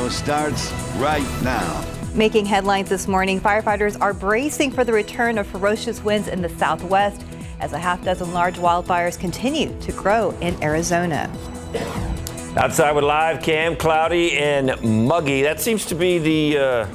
Show starts right now. Making headlines this morning, firefighters are bracing for the return of ferocious winds in the southwest as a half dozen large wildfires continue to grow in Arizona. Outside with live cam, cloudy and muggy. That seems to be the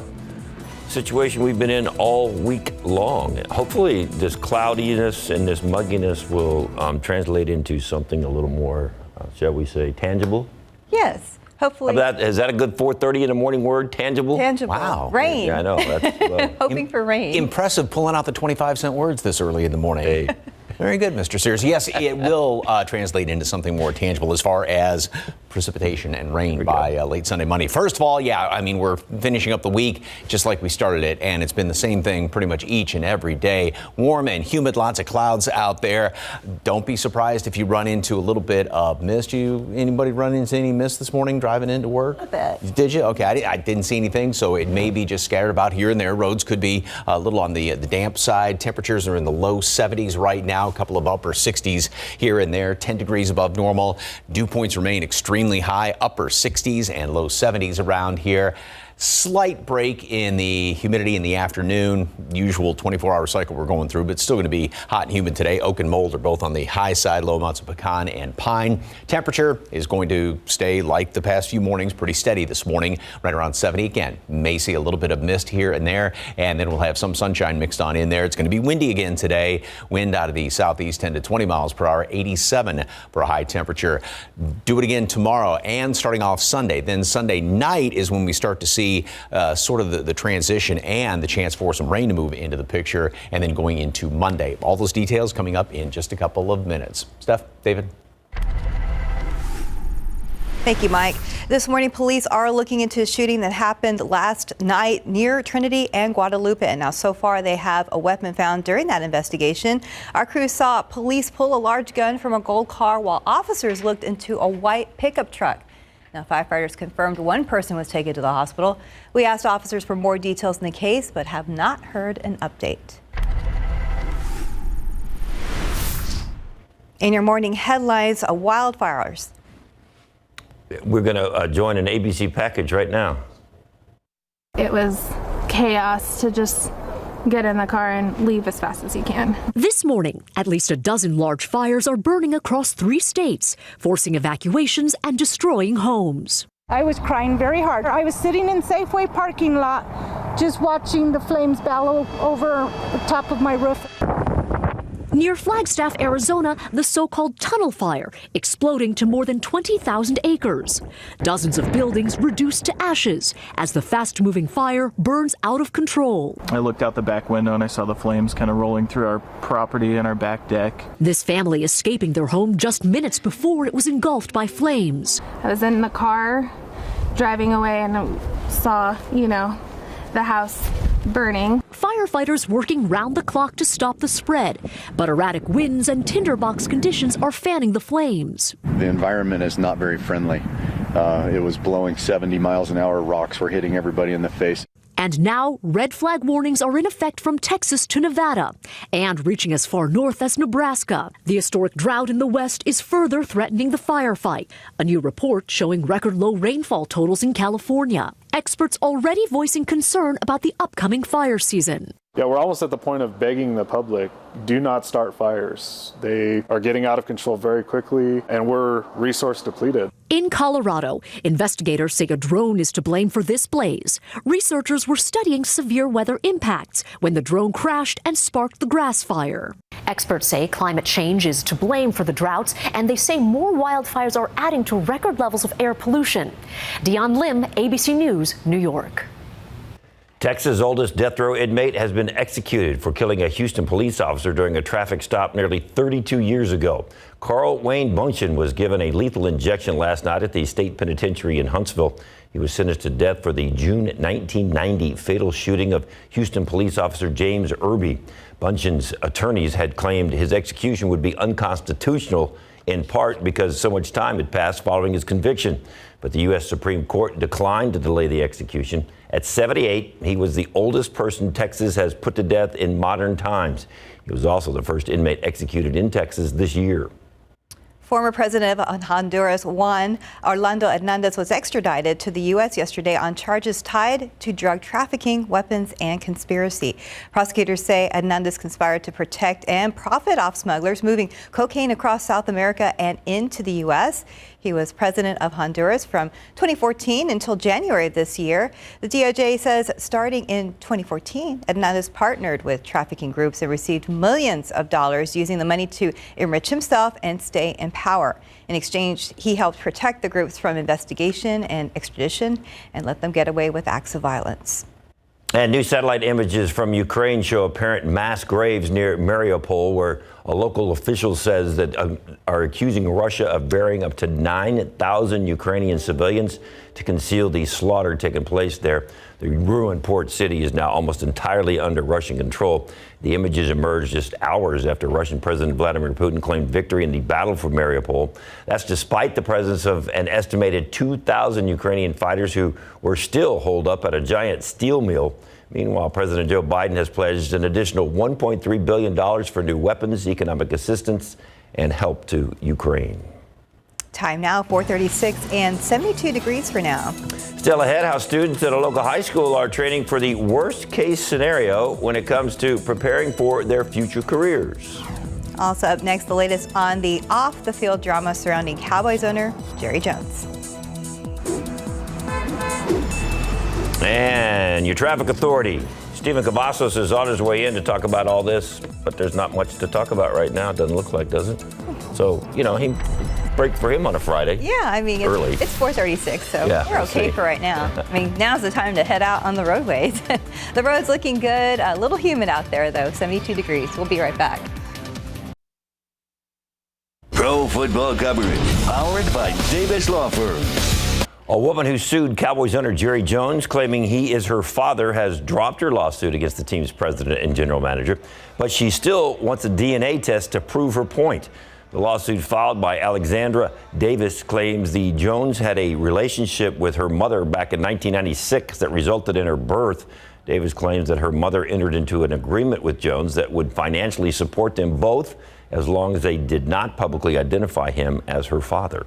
situation we've been in all week long. Hopefully this cloudiness and this mugginess will translate into something a little more, shall we say, tangible? Yes. Hopefully. Is that a good 4:30 in the morning word? Tangible? Tangible. Wow. Rain. Yeah, I know. That's, Hoping for rain. Impressive pulling out the 25-cent words this early in the morning. Hey. Very good, Mr. Sears. Yes, it will translate into something more tangible as far as precipitation and rain by late Sunday, Monday. First of all, yeah, I mean, we're finishing up the week just like we started it, and it's been the same thing pretty much each and every day. Warm and humid, lots of clouds out there. Don't be surprised if you run into a little bit of mist. Anybody run into any mist this morning driving into work? A bit. Did you? Okay, I didn't see anything, so it may be just scattered about here and there. Roads could be a little on the damp side. Temperatures are in the low 70s right now, a couple of upper 60s here and there, 10 degrees above normal. Dew points remain extremely high, upper 60s and low 70s around here. Slight break in the humidity in the afternoon. Usual 24-hour cycle we're going through, but still going to be hot and humid today. Oak and mold are both on the high side, low amounts of pecan and pine. Temperature is going to stay like the past few mornings, pretty steady this morning, right around 70 again. May see a little bit of mist here and there, and then we'll have some sunshine mixed on in there. It's going to be windy again today. Wind out of the southeast 10 to 20 miles per hour, 87 for a high temperature. Do it again tomorrow and starting off Sunday. Then Sunday night is when we start to see sort of the transition and the chance for some rain to move into the picture, and then going into Monday. All those details coming up in just a couple of minutes. Steph, David. Thank you, Mike. This morning, police are looking into a shooting that happened last night near Trinity and Guadalupe. And now, so far, they have a weapon found during that investigation. Our crew saw police pull a large gun from a gold car while officers looked into a white pickup truck. Now, firefighters confirmed one person was taken to the hospital. We asked officers for more details in the case, but have not heard an update. In your morning headlines, wildfires. We're going to join an ABC package right now. It was chaos to just get in the car and leave as fast as you can. This morning, at least a dozen large fires are burning across 3 states, forcing evacuations and destroying homes. I was crying very hard. I was sitting in Safeway parking lot, just watching the flames bellow over the top of my roof. Near Flagstaff, Arizona, the so-called tunnel fire exploding to more than 20,000 acres. Dozens of buildings reduced to ashes as the fast-moving fire burns out of control. I looked out the back window and I saw the flames kind of rolling through our property and our back deck. This family escaping their home just minutes before it was engulfed by flames. I was in the car driving away and I saw, the house burning. Firefighters working round the clock to stop the spread, but erratic winds and tinderbox conditions are fanning the flames. The environment is not very friendly. It was blowing 70 miles an hour. Rocks were hitting everybody in the face. And now red flag warnings are in effect from Texas to Nevada and reaching as far north as Nebraska. The historic drought in the west is further threatening the firefight. A new report showing record low rainfall totals in California. Experts already voicing concern about the upcoming fire season. Yeah, we're almost at the point of begging the public, do not start fires. They are getting out of control very quickly, and we're resource depleted. In Colorado, investigators say a drone is to blame for this blaze. Researchers were studying severe weather impacts when the drone crashed and sparked the grass fire. Experts say climate change is to blame for the droughts, and they say more wildfires are adding to record levels of air pollution. Dion Lim, ABC News, New York. Texas' oldest death row inmate has been executed for killing a Houston police officer during a traffic stop nearly 32 years ago. Carl Wayne Bunchen was given a lethal injection last night at the state penitentiary in Huntsville. He was sentenced to death for the June 1990 fatal shooting of Houston police officer James Irby. Bunchen's attorneys had claimed his execution would be unconstitutional, in part because so much time had passed following his conviction. But the U.S. Supreme Court declined to delay the execution. At 78, he was the oldest person Texas has put to death in modern times. He was also the first inmate executed in Texas this year. Former President of Honduras, Juan Orlando Hernandez, was extradited to the U.S. yesterday on charges tied to drug trafficking, weapons, and conspiracy. Prosecutors say Hernandez conspired to protect and profit off smugglers moving cocaine across South America and into the U.S. He was president of Honduras from 2014 until January of this year. The DOJ says starting in 2014, Hernandez partnered with trafficking groups and received millions of dollars using the money to enrich himself and stay in power. In exchange, he helped protect the groups from investigation and extradition and let them get away with acts of violence. And new satellite images from Ukraine show apparent mass graves near Mariupol, where a local official says that are accusing Russia of burying up to 9,000 Ukrainian civilians to conceal the slaughter taking place there. The ruined port city is now almost entirely under Russian control. The images emerged just hours after Russian President Vladimir Putin claimed victory in the battle for Mariupol. That's despite the presence of an estimated 2,000 Ukrainian fighters who were still holed up at a giant steel mill. Meanwhile, President Joe Biden has pledged an additional $1.3 billion for new weapons, economic assistance, and help to Ukraine. Time now, 4:36 and 72 degrees for now. Still ahead, how students at a local high school are training for the worst case scenario when it comes to preparing for their future careers. Also up next, the latest on the off-the-field drama surrounding Cowboys owner Jerry Jones. And your traffic authority, Stephen Cavazos, is on his way in to talk about all this, but there's not much to talk about right now. It doesn't look like, does it? So, he break for him on a Friday. Yeah, I mean, it's 4:36, so yeah, we're okay for right now. I mean, now's the time to head out on the roadways. The road's looking good. A little humid out there, though, 72 degrees. We'll be right back. Pro football coverage, powered by Davis Law Firm. A woman who sued Cowboys owner Jerry Jones, claiming he is her father, has dropped her lawsuit against the team's president and general manager, but she still wants a DNA test to prove her point. The lawsuit filed by Alexandra Davis claims the Jones had a relationship with her mother back in 1996 that resulted in her birth. Davis claims that her mother entered into an agreement with Jones that would financially support them both as long as they did not publicly identify him as her father.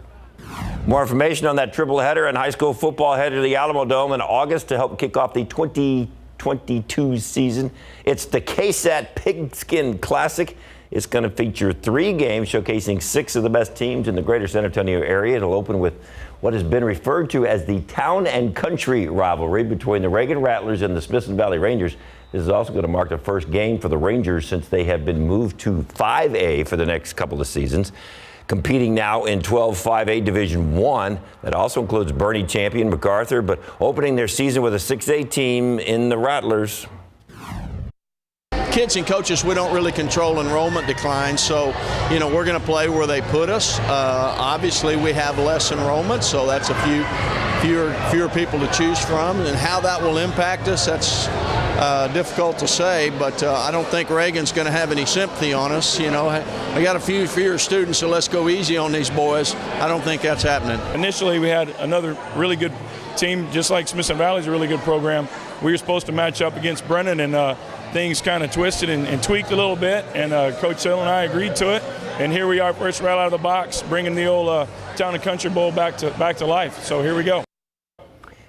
More information on that triple header and high school football headed to the Alamo Dome in August to help kick off the 2022 season. It's the KSAT Pigskin Classic. It's going to feature 3 games showcasing 6 of the best teams in the greater San Antonio area. It'll open with what has been referred to as the town and country rivalry between the Reagan Rattlers and the Smithson Valley Rangers. This is also going to mark the first game for the Rangers since they have been moved to 5A for the next couple of seasons. Competing now in 12 5A Division I. That also includes Bernie champion MacArthur, but opening their season with a 6A team in the Rattlers. Kids and coaches, we don't really control enrollment decline, so we're going to play where they put us. Obviously, we have less enrollment, so that's a fewer people to choose from, and how that will impact us, that's difficult to say. But I don't think Reagan's going to have any sympathy on us. I got a fewer students, so let's go easy on these boys. I don't think that's happening. Initially, we had another really good team, just like Smithson Valley's a really good program. We were supposed to match up against Brennan, and things kind of twisted and tweaked a little bit, and Coach Hill and I agreed to it, and here we are, first right out of the box, bringing the old Town and Country Bowl back to life. So here we go.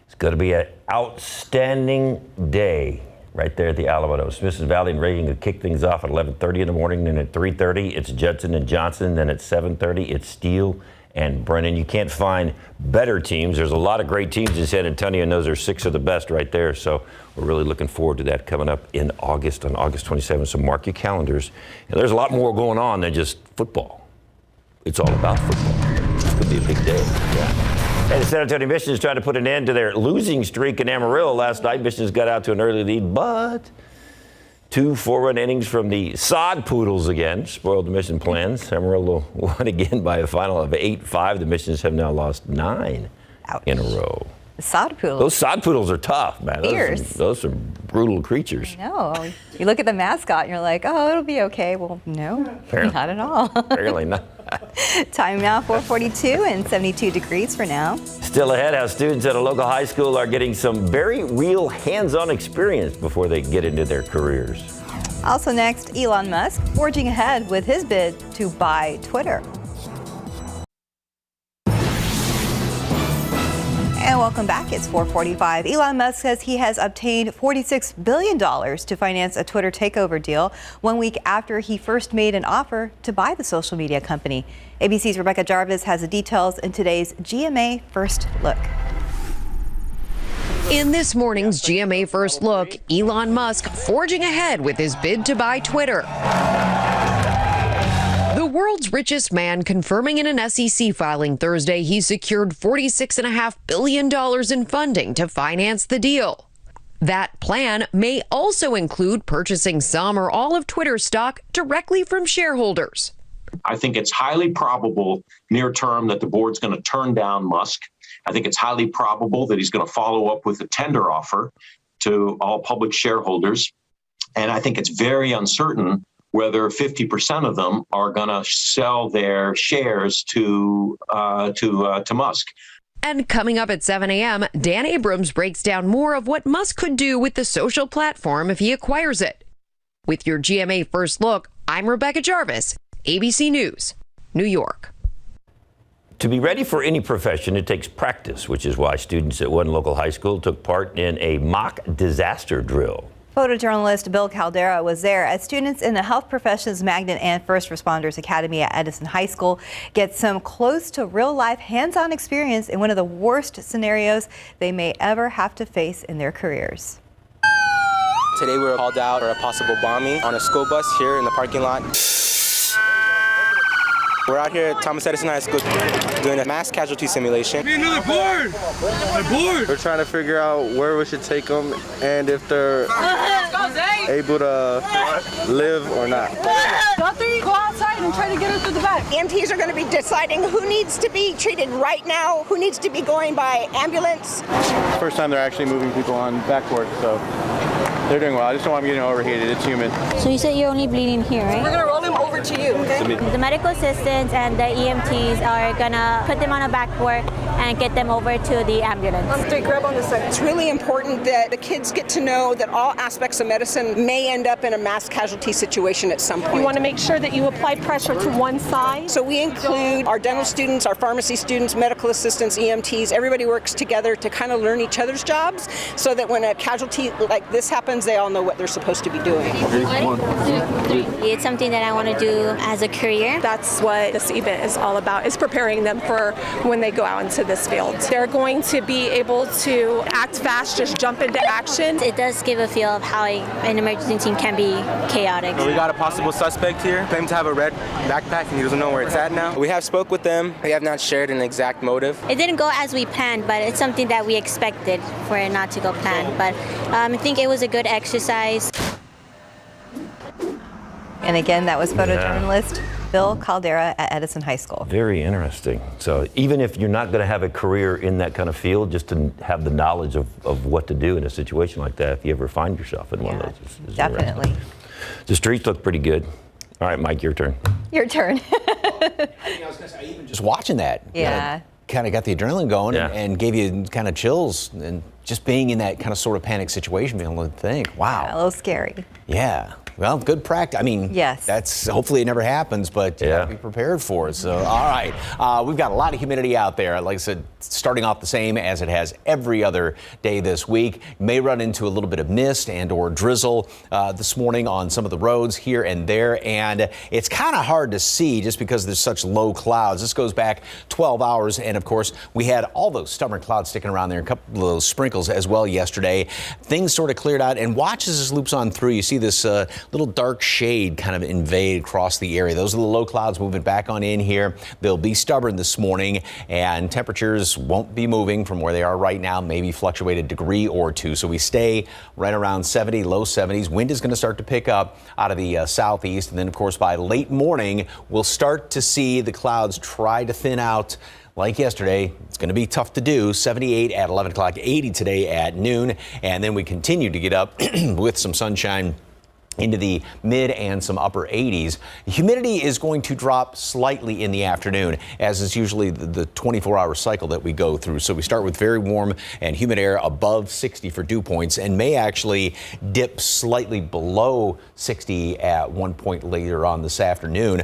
It's going to be an outstanding day right there at the Alamo Dome. Smithson Valley and Reagan will kick things off at 11:30 in the morning, then at 3:30 it's Judson and Johnson, then at 7:30 it's Steele and Brennan. You can't find better teams. There's a lot of great teams in San Antonio, and those are 6 of the best right there. So we're really looking forward to that coming up in August, on August 27th. So mark your calendars. And there's a lot more going on than just football. It's all about football. It's going to be a big day. Yeah. And the San Antonio Missions tried to put an end to their losing streak in Amarillo last night. Missions got out to an early lead, but 2 4-run innings from the Sod Poodles again spoiled the Mission plans. Amarillo won again by a final of 8-5. The Missions have now lost 9 in a row. The Sod Poodles. Those Sod Poodles are tough, man. Fierce. Those are brutal creatures. I know. You look at the mascot and you're like, oh, it'll be okay. Well, no, Apparently. not at all. Apparently not. Time now, 4:42 and 72 degrees for now. Still ahead, how students at a local high school are getting some very real hands-on experience before they get into their careers. Also next, Elon Musk forging ahead with his bid to buy Twitter. Welcome back. It's 4:45. Elon Musk says he has obtained $46 billion to finance a Twitter takeover deal 1 week after he first made an offer to buy the social media company. ABC's Rebecca Jarvis has the details in today's GMA First Look. In this morning's GMA First Look, Elon Musk forging ahead with his bid to buy Twitter. The world's richest man confirming in an SEC filing Thursday he secured $46.5 billion in funding to finance the deal. That plan may also include purchasing some or all of Twitter stock directly from shareholders. I think it's highly probable near term that the board's going to turn down Musk. I think it's highly probable that he's going to follow up with a tender offer to all public shareholders. And I think it's very uncertain whether 50% of them are going to sell their shares to Musk. And coming up at 7 a.m., Dan Abrams breaks down more of what Musk could do with the social platform if he acquires it. With your GMA First Look, I'm Rebecca Jarvis, ABC News, New York. To be ready for any profession, it takes practice, which is why students at one local high school took part in a mock disaster drill. Photojournalist Bill Caldera was there as students in the Health Professions Magnet and First Responders Academy at Edison High School get some close to real-life hands-on experience in one of the worst scenarios they may ever have to face in their careers. Today we were called out for a possible bombing on a school bus here in the parking lot. We're out here at Thomas Edison High School doing a mass casualty simulation. Give me another board! My board! We're trying to figure out where we should take them and if they're able to live or not. Guthrie, go outside and try to get her through the back. EMTs are going to be deciding who needs to be treated right now, who needs to be going by ambulance. First time they're actually moving people on backboard, so they're doing well. I just don't want them getting overheated. It's human. So you said you're only bleeding here, right? We're going to roll him over to you, okay? The medical assistants and the EMTs are going to put them on a backboard and get them over to the ambulance. Grab on the side. It's really important that the kids get to know that all aspects of medicine may end up in a mass casualty situation at some point. You want to make sure that you apply pressure to one side. So we include our dental students, our pharmacy students, medical assistants, EMTs. Everybody works together to kind of learn each other's jobs so that when a casualty like this happens, they all know what they're supposed to be doing. It's something that I want to do as a career. That's what this event is all about, is preparing them for when they go out into this field. They're going to be able to act fast, just jump into action. It does give a feel of how an emergency team can be chaotic. We got a possible suspect here, claimed to have a red backpack and he doesn't know where it's at now. We have spoke with them. We have not shared an exact motive. It didn't go as we planned, but it's something that we expected for it not to go planned. But I think it was a good exercise. And again, that was photojournalist Bill Caldera at Edison High School. Very interesting. So even if you're not going to have a career in that kind of field, just to have the knowledge of what to do in a situation like that, if you ever find yourself in one of those. Is definitely. The streets look pretty good. All right, Mike, your turn. Your turn. Just watching that. Yeah. Kind of got the adrenaline going and gave you kind of chills, and just being in that kind of sort of panic situation, being able to think, wow. Yeah, a little scary. Yeah. Well, good practice. I mean, yes. That's hopefully it never happens, but you gotta be prepared for it. So, all right. We've got a lot of humidity out there. Like I said, starting off the same as it has every other day this week. May run into a little bit of mist and or drizzle this morning on some of the roads here and there. And it's kind of hard to see just because there's such low clouds. This goes back 12 hours. And of course, we had all those stubborn clouds sticking around there, a couple of those sprinkles as well yesterday. Things sort of cleared out, and watch as this loops on through. You see this little dark shade kind of invade across the area. Those are the low clouds moving back on in here. They'll be stubborn this morning, and temperatures won't be moving from where they are right now, maybe fluctuate a degree or two. So we stay right around 70, low 70s. Wind is going to start to pick up out of the southeast, and then of course by late morning we'll start to see the clouds try to thin out. Like yesterday, it's going to be tough to do. 78 at 11 o'clock, 80 today at noon, and then we continue to get up with some sunshine into the mid and some upper 80s. Humidity is going to drop slightly in the afternoon, as is usually the 24-hour cycle that we go through. So we start with very warm and humid air above 60 for dew points, and may actually dip slightly below 60 at one point later on this afternoon,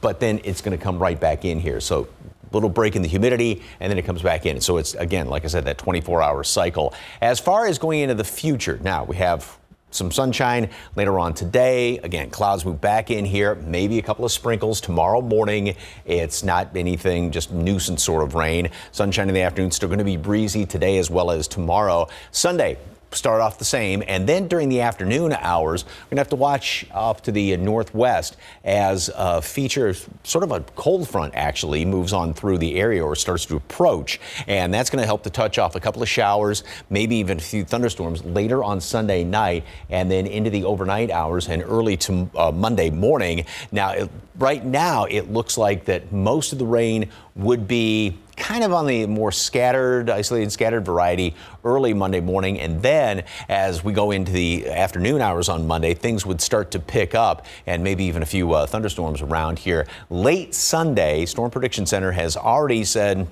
but then it's going to come right back in here. So little break in the humidity, and then it comes back in. So it's, again, like I said, that 24-hour cycle. As far as going into the future, now we have some sunshine later on today. Again, clouds move back in here, maybe a couple of sprinkles tomorrow morning. It's not anything, just nuisance sort of rain. Sunshine in the afternoon, still going to be breezy today as well as tomorrow. Sunday, start off the same, and then during the afternoon hours, we're gonna have to watch off to the northwest as a feature, sort of a cold front actually, moves on through the area or starts to approach, and that's going to help to touch off a couple of showers, maybe even a few thunderstorms later on Sunday night, and then into the overnight hours and early to Monday morning. Now, right now, it looks like that most of the rain would be kind of on the more scattered, isolated, scattered variety early Monday morning. And then as we go into the afternoon hours on Monday, things would start to pick up and maybe even a few thunderstorms around here. Late Sunday, Storm Prediction Center has already said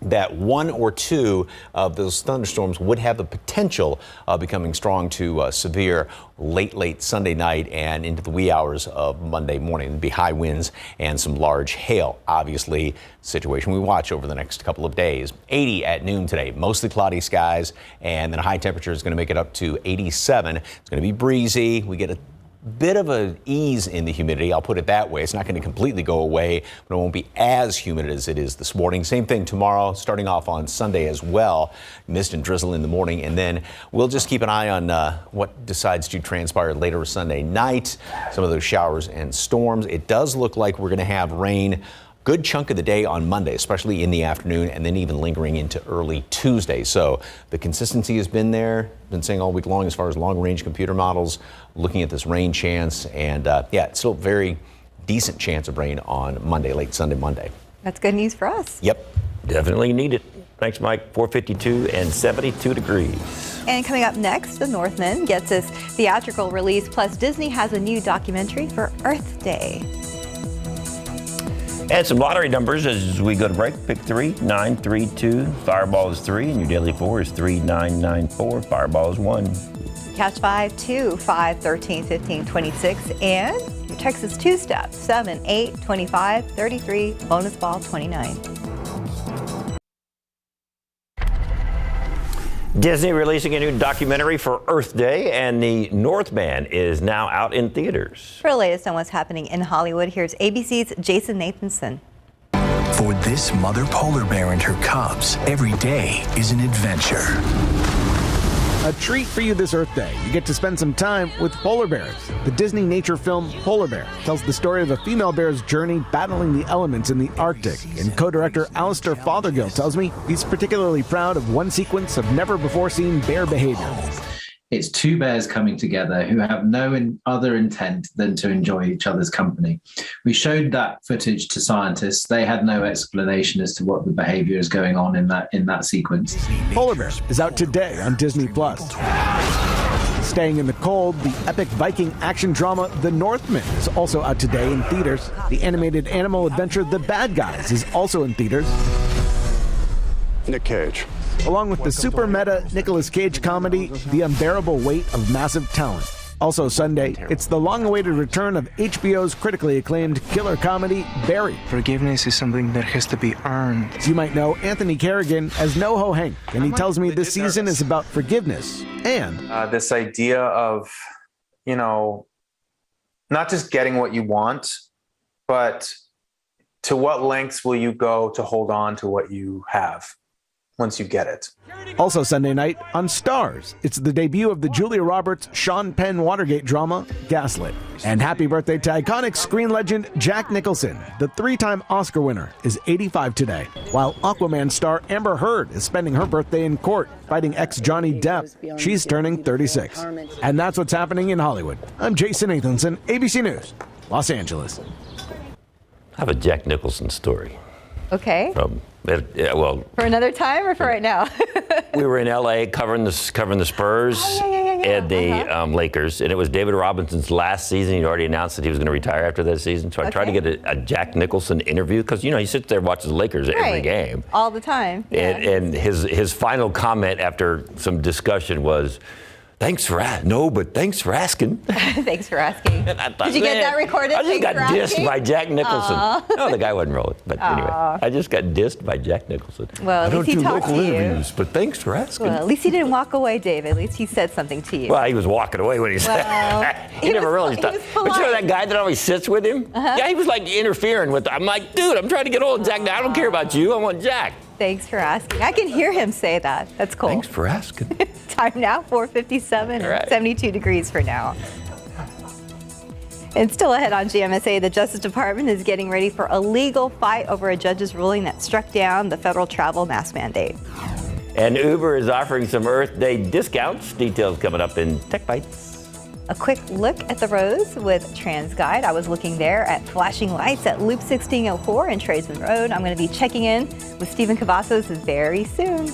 that one or two of those thunderstorms would have the potential of becoming strong to severe late Sunday night and into the wee hours of Monday morning. There'd be high winds and some large hail. Obviously, situation we watch over the next couple of days. 80 at noon today, mostly cloudy skies, and then a high temperature is going to make it up to 87. It's going to be breezy. We get a bit of an ease in the humidity, I'll put it that way. It's not going to completely go away, but it won't be as humid as it is this morning. Same thing tomorrow, starting off on Sunday as well. Mist and drizzle in the morning, and then we'll just keep an eye on what decides to transpire later Sunday night. Some of those showers and storms. It does look like we're going to have rain good chunk of the day on Monday, especially in the afternoon, and then even lingering into early Tuesday. So the consistency has been there, been saying all week long as far as long-range computer models, looking at this rain chance, and yeah, it's still a very decent chance of rain on Monday, late Sunday, Monday. That's good news for us. Yep. Definitely need it. Thanks, Mike. 452 and 72 degrees. And coming up next, The Northman gets its theatrical release, plus Disney has a new documentary for Earth Day. And some lottery numbers as we go to break. Pick 3, 9, 3, 2. Fireball is 3, and your daily 4 is 3, 9, 9, 4. Fireball is 1. Cash 5, 2, 5, 13, 15, 26. And your Texas two-step, 7, 8, 25, 33. Bonus ball, 29. Disney releasing a new documentary for Earth Day, and The Northman is now out in theaters. For the latest on what's happening in Hollywood, here's ABC's Jason Nathanson. For this mother polar bear and her cubs, every day is an adventure. A treat for you this Earth Day. You get to spend some time with polar bears. The Disney nature film Polar Bear tells the story of a female bear's journey battling the elements in the Arctic. And co-director Alistair Fothergill tells me he's particularly proud of one sequence of never-before-seen bear behavior. It's two bears coming together who have no other intent than to enjoy each other's company. We showed that footage to scientists. They had no explanation as to what the behavior is going on in that sequence. Polar Bear is out today on Disney+. Staying in the cold, the epic Viking action drama The Northman is also out today in theaters. The animated animal adventure The Bad Guys is also in theaters. Nick Cage. Along with the super meta Nicolas Cage comedy, The Unbearable Weight of Massive Talent. Also Sunday, it's the long-awaited return of HBO's critically acclaimed killer comedy, Barry. Forgiveness is something that has to be earned. You might know Anthony Carrigan as NoHo Hank, and he tells me this season is about forgiveness and this idea of, not just getting what you want, but to what lengths will you go to hold on to what you have once you get it. Also Sunday night on Stars, it's the debut of the Julia Roberts, Sean Penn Watergate drama, Gaslit. And happy birthday to iconic screen legend Jack Nicholson. The three-time Oscar winner is 85 today, while Aquaman star Amber Heard is spending her birthday in court, fighting ex Johnny Depp. She's turning 36. And that's what's happening in Hollywood. I'm Jason Nathanson, ABC News, Los Angeles. I have a Jack Nicholson story. Okay. Well, for another time or for right now? We were in LA covering the Spurs and the Lakers, and it was David Robinson's last season. He'd already announced that he was going to retire after that season. So I tried to get a Jack Nicholson interview because he sits there and watches the Lakers every game all the time. Yeah. And his final comment after some discussion was, Thanks for asking. No, but thanks for asking. Thanks for asking. And I thought, Did you get that recorded? I just got dissed by Jack Nicholson. Aww. No, the guy wasn't rolling. But anyway, I just got dissed by Jack Nicholson. Well, at least he talked to you. interviews, but thanks for asking. Well, at least he didn't walk away, David. At least he said something to you. Well, he was walking away when he said that. He never really stopped. But you know that guy that always sits with him? Yeah, he was like interfering with. I'm like, dude, I'm trying to get old Jack now. I don't care about you. I want Jack. Thanks for asking. I can hear him say that. That's cool. Thanks for asking. Time now, 4:57, Right. 72 degrees for now. And still ahead on GMSA, the Justice Department is getting ready for a legal fight over a judge's ruling that struck down the federal travel mask mandate. And Uber is offering some Earth Day discounts. Details coming up in Tech Bites. A quick look at the roads with TransGuide. I was looking there at flashing lights at Loop 1604 and Tradesman Road. I'm going to be checking in with Stephen Cavazos very soon.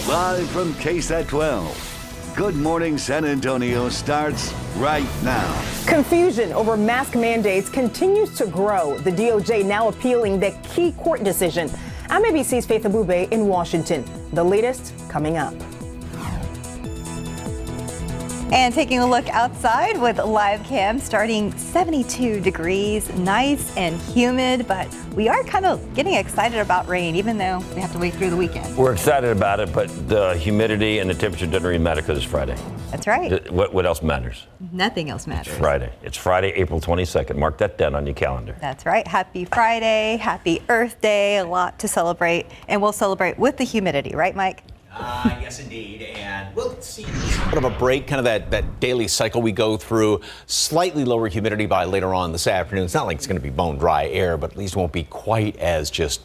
Live from KSAT 12. Good Morning San Antonio starts right now. Confusion over mask mandates continues to grow. The DOJ now appealing the key court decision. I'm ABC's Faith Abube in Washington. The latest coming up. And taking a look outside with live cam, starting 72 degrees, nice and humid, but we are kind of getting excited about rain, even though we have to wait through the weekend. We're excited about it, but the humidity and the temperature doesn't really matter because it's Friday. That's right. What else matters? Nothing else matters. It's Friday. It's Friday, April 22nd. Mark that down on your calendar. That's right. Happy Friday, happy Earth Day, a lot to celebrate, and we'll celebrate with the humidity, right, Mike? Yes, indeed. And we'll see sort of a break, kind of that daily cycle we go through. Slightly lower humidity by later on this afternoon. It's not like it's going to be bone dry air, but at least it won't be quite as just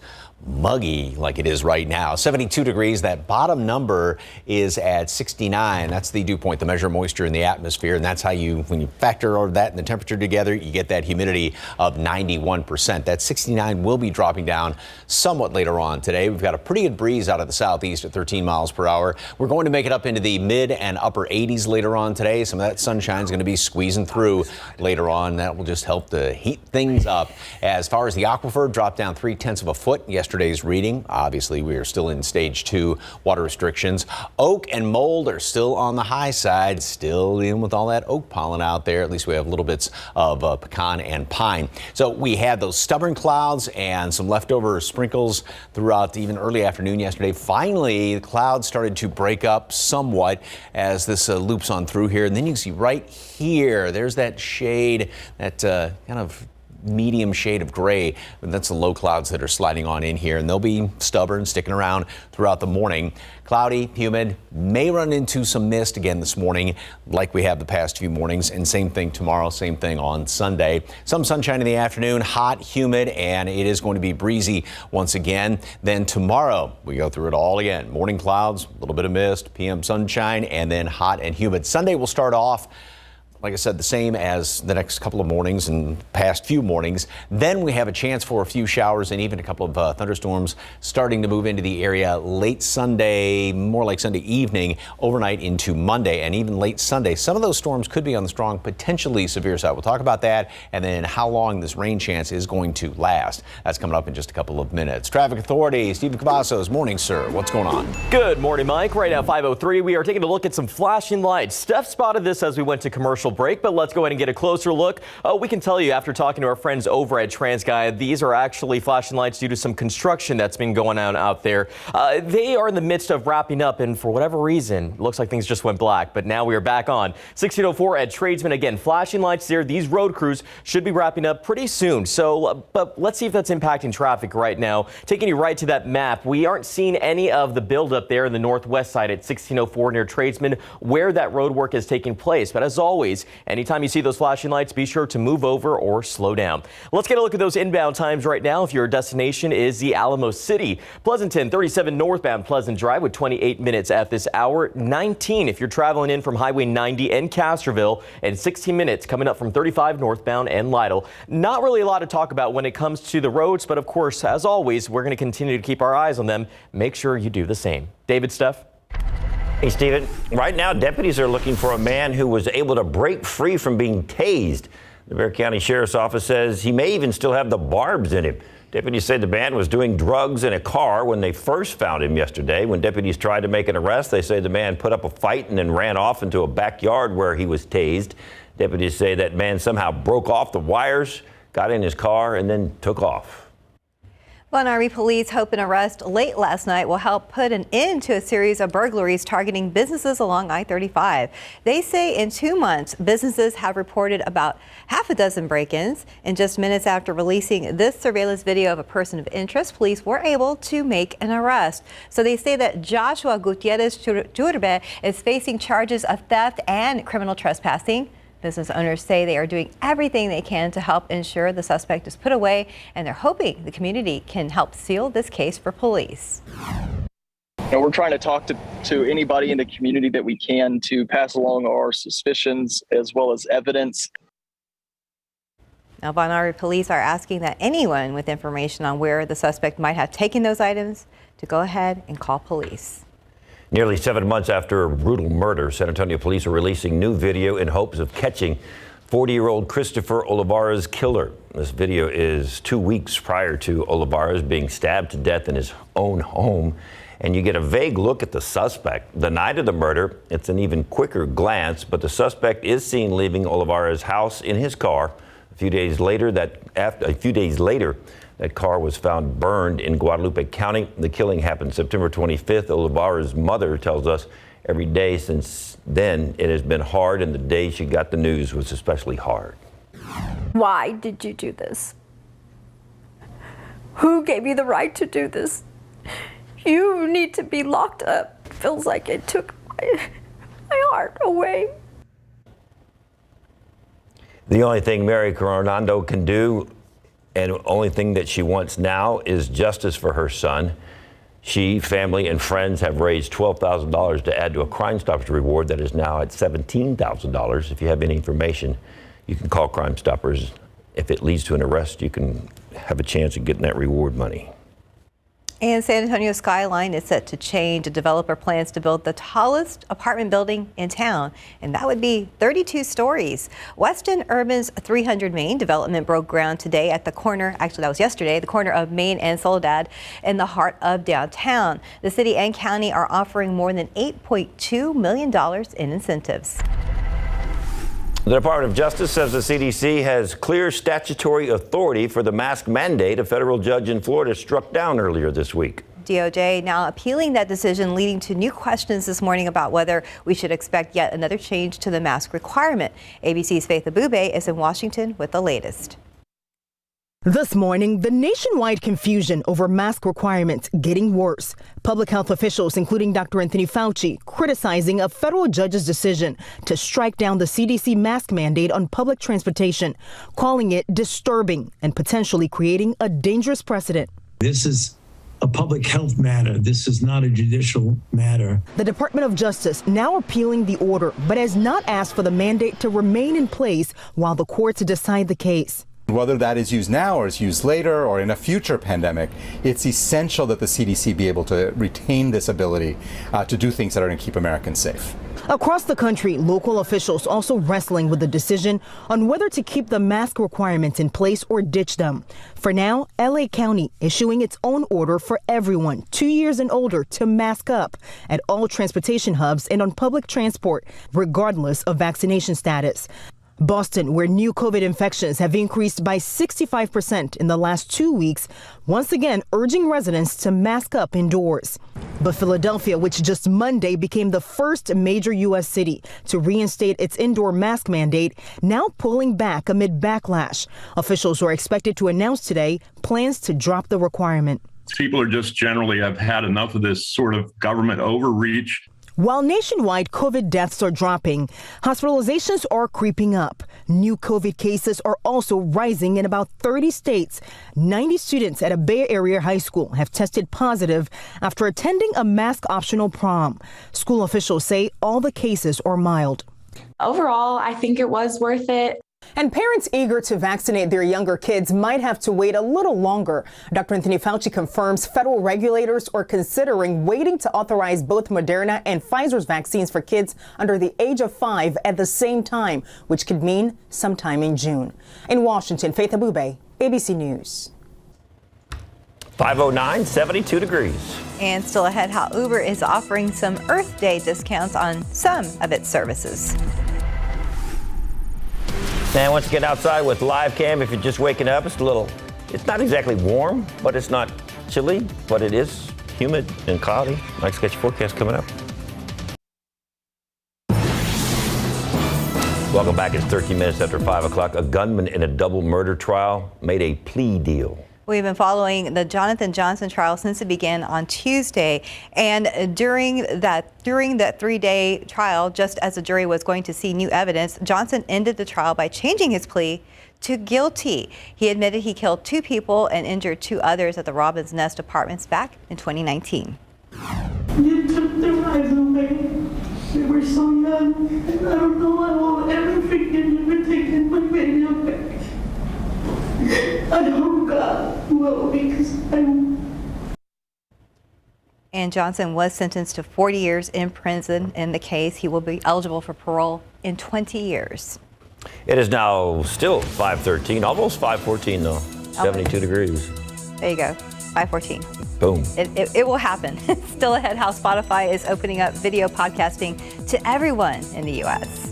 muggy like it is right now. 72 degrees. That bottom number is at 69. That's the dew point, the measure of moisture in the atmosphere. And that's how when you factor all that and the temperature together, you get that humidity of 91%. That 69 will be dropping down somewhat later on today. We've got a pretty good breeze out of the southeast at 13 miles per hour. We're going to make it up into the mid and upper 80s later on today. Some of that sunshine is going to be squeezing through later on. That will just help to heat things up. As far as the aquifer, dropped down 0.3 of a foot yesterday's reading. Obviously, we are still in stage 2 water restrictions. Oak and mold are still on the high side, still in with all that oak pollen out there. At least we have little bits of pecan and pine. So we had those stubborn clouds and some leftover sprinkles throughout even early afternoon yesterday. Finally, the clouds started to break up somewhat as this loops on through here. And then you can see right here, there's that shade, that kind of medium shade of gray. That's the low clouds that are sliding on in here, and they'll be stubborn, sticking around throughout the morning. Cloudy, humid, may run into some mist again this morning like we have the past few mornings, and same thing tomorrow, same thing on Sunday. Some sunshine in the afternoon, hot, humid, and it is going to be breezy once again. Then tomorrow we go through it all again. Morning clouds, a little bit of mist, PM sunshine, and then hot and humid. Sunday will start off, like I said, the same as the next couple of mornings and past few mornings. Then we have a chance for a few showers and even a couple of thunderstorms starting to move into the area late Sunday, more like Sunday evening, overnight into Monday, and even late Sunday. Some of those storms could be on the strong, potentially severe side. We'll talk about that and then how long this rain chance is going to last. That's coming up in just a couple of minutes. Traffic Authority, Stephen Cavazos. Morning, sir. What's going on? Good morning, Mike. Right now, 5:03. We are taking a look at some flashing lights. Steph spotted this as we went to commercial break, but let's go ahead and get a closer look. We can tell you after talking to our friends over at TransGuide, these are actually flashing lights due to some construction that's been going on out there. They are in the midst of wrapping up, and for whatever reason, it looks like things just went black, but now we are back on. 1604 at Tradesman. Again, flashing lights there. These road crews should be wrapping up pretty soon. So, but let's see if that's impacting traffic right now. Taking you right to that map, we aren't seeing any of the buildup there in the northwest side at 1604 near Tradesman where that road work is taking place. But as always, anytime you see those flashing lights, be sure to move over or slow down. Let's get a look at those inbound times right now. If your destination is the Alamo City, Pleasanton 37 northbound Pleasant Drive with 28 minutes at this hour. 19 if you're traveling in from Highway 90 and Castroville, and 16 minutes coming up from 35 northbound and Lytle. Not really a lot to talk about when it comes to the roads, but of course, as always, we're going to continue to keep our eyes on them. Make sure you do the same. David, Steph. Hey, Stephen. Right now, deputies are looking for a man who was able to break free from being tased. The Bexar County Sheriff's Office says he may even still have the barbs in him. Deputies say the man was doing drugs in a car when they first found him yesterday. When deputies tried to make an arrest, they say the man put up a fight and then ran off into a backyard where he was tased. Deputies say that man somehow broke off the wires, got in his car, and then took off. Von Army police hope an arrest late last night will help put an end to a series of burglaries targeting businesses along I-35. They say in 2 months, businesses have reported about half a dozen break-ins. In just minutes after releasing this surveillance video of a person of interest, police were able to make an arrest. So they say that Joshua Gutierrez Churbe is facing charges of theft and criminal trespassing. Business owners say they are doing everything they can to help ensure the suspect is put away, and they're hoping the community can help seal this case for police. We're trying to talk to anybody in the community that we can to pass along our suspicions as well as evidence. Now, Von Army police are asking that anyone with information on where the suspect might have taken those items to go ahead and call police. Nearly 7 months after a brutal murder, San Antonio police are releasing new video in hopes of catching 40-year-old Christopher Olivares' killer. This video is 2 weeks prior to Olivares being stabbed to death in his own home. And you get a vague look at the suspect. The night of the murder, it's an even quicker glance, but the suspect is seen leaving Olivares' house in his car. A few days later, that car was found burned in Guadalupe County. The killing happened September 25th. Olivares' mother tells us every day since then it has been hard, and the day she got the news was especially hard. Why did you do this? Who gave you the right to do this? You need to be locked up. Feels like it took my heart away. The only thing Mary Coronado can do, and the only thing that she wants now, is justice for her son. She, family, and friends have raised $12,000 to add to a Crime Stoppers reward that is now at $17,000. If you have any information, you can call Crime Stoppers. If it leads to an arrest, you can have a chance of getting that reward money. And San Antonio skyline is set to change. A developer plans to build the tallest apartment building in town, and that would be 32 stories. Weston Urban's 300 Main development broke ground today at the corner, actually that was yesterday, the corner of Main and Soledad in the heart of downtown. The city and county are offering more than $8.2 million in incentives. The Department of Justice says the CDC has clear statutory authority for the mask mandate a federal judge in Florida struck down earlier this week. DOJ now appealing that decision, leading to new questions this morning about whether we should expect yet another change to the mask requirement. ABC's Faith Abube is in Washington with the latest. This morning, the nationwide confusion over mask requirements getting worse. Public health officials, including Dr. Anthony Fauci, criticizing a federal judge's decision to strike down the CDC mask mandate on public transportation, calling it disturbing and potentially creating a dangerous precedent. This is a public health matter. This is not a judicial matter. The Department of Justice now appealing the order, but has not asked for the mandate to remain in place while the courts decide the case. Whether that is used now or is used later or in a future pandemic, it's essential that the CDC be able to retain this ability to do things that are going to keep Americans safe. Across the country, local officials also wrestling with the decision on whether to keep the mask requirements in place or ditch them. For now, LA County issuing its own order for everyone 2 years and older to mask up at all transportation hubs and on public transport, regardless of vaccination status. Boston, where new COVID infections have increased by 65% in the last 2 weeks, once again urging residents to mask up indoors. But Philadelphia, which just Monday became the first major U.S. city to reinstate its indoor mask mandate, now pulling back amid backlash. Officials are expected to announce today plans to drop the requirement. People are just generally have had enough of this sort of government overreach. While nationwide COVID deaths are dropping, hospitalizations are creeping up. New COVID cases are also rising in about 30 states. 90 students at a Bay Area high school have tested positive after attending a mask-optional prom. School officials say all the cases are mild. Overall, I think it was worth it. And parents eager to vaccinate their younger kids might have to wait a little longer. Dr. Anthony Fauci confirms federal regulators are considering waiting to authorize both Moderna and Pfizer's vaccines for kids under the age of 5 at the same time, which could mean sometime in June. In Washington, Faith Abube, ABC News. 509, 72 degrees. And still ahead, how Uber is offering some Earth Day discounts on some of its services. And once you get outside with live cam, if you're just waking up, it's not exactly warm, but it's not chilly, but it is humid and cloudy. Mike's got your forecast coming up. Welcome back. It's 13 minutes after 5 o'clock. A gunman in a double murder trial made a plea deal. We've been following the Jonathan Johnson trial since it began on Tuesday. And during that 3-day trial, just as the jury was going to see new evidence, Johnson ended the trial by changing his plea to guilty. He admitted he killed 2 people and injured 2 others at the Robin's Nest Apartments back in 2019. You took their lives away. They were so young, and I don't know I will ever forgive you for taking my baby away. I hope God will, because And Johnson was sentenced to 40 years in prison in the case. He will be eligible for parole in 20 years. It is now still 5:13, almost 5:14 though, 72 degrees. There you go, 5:14. Boom. It will happen. Still ahead, how Spotify is opening up video podcasting to everyone in the U.S.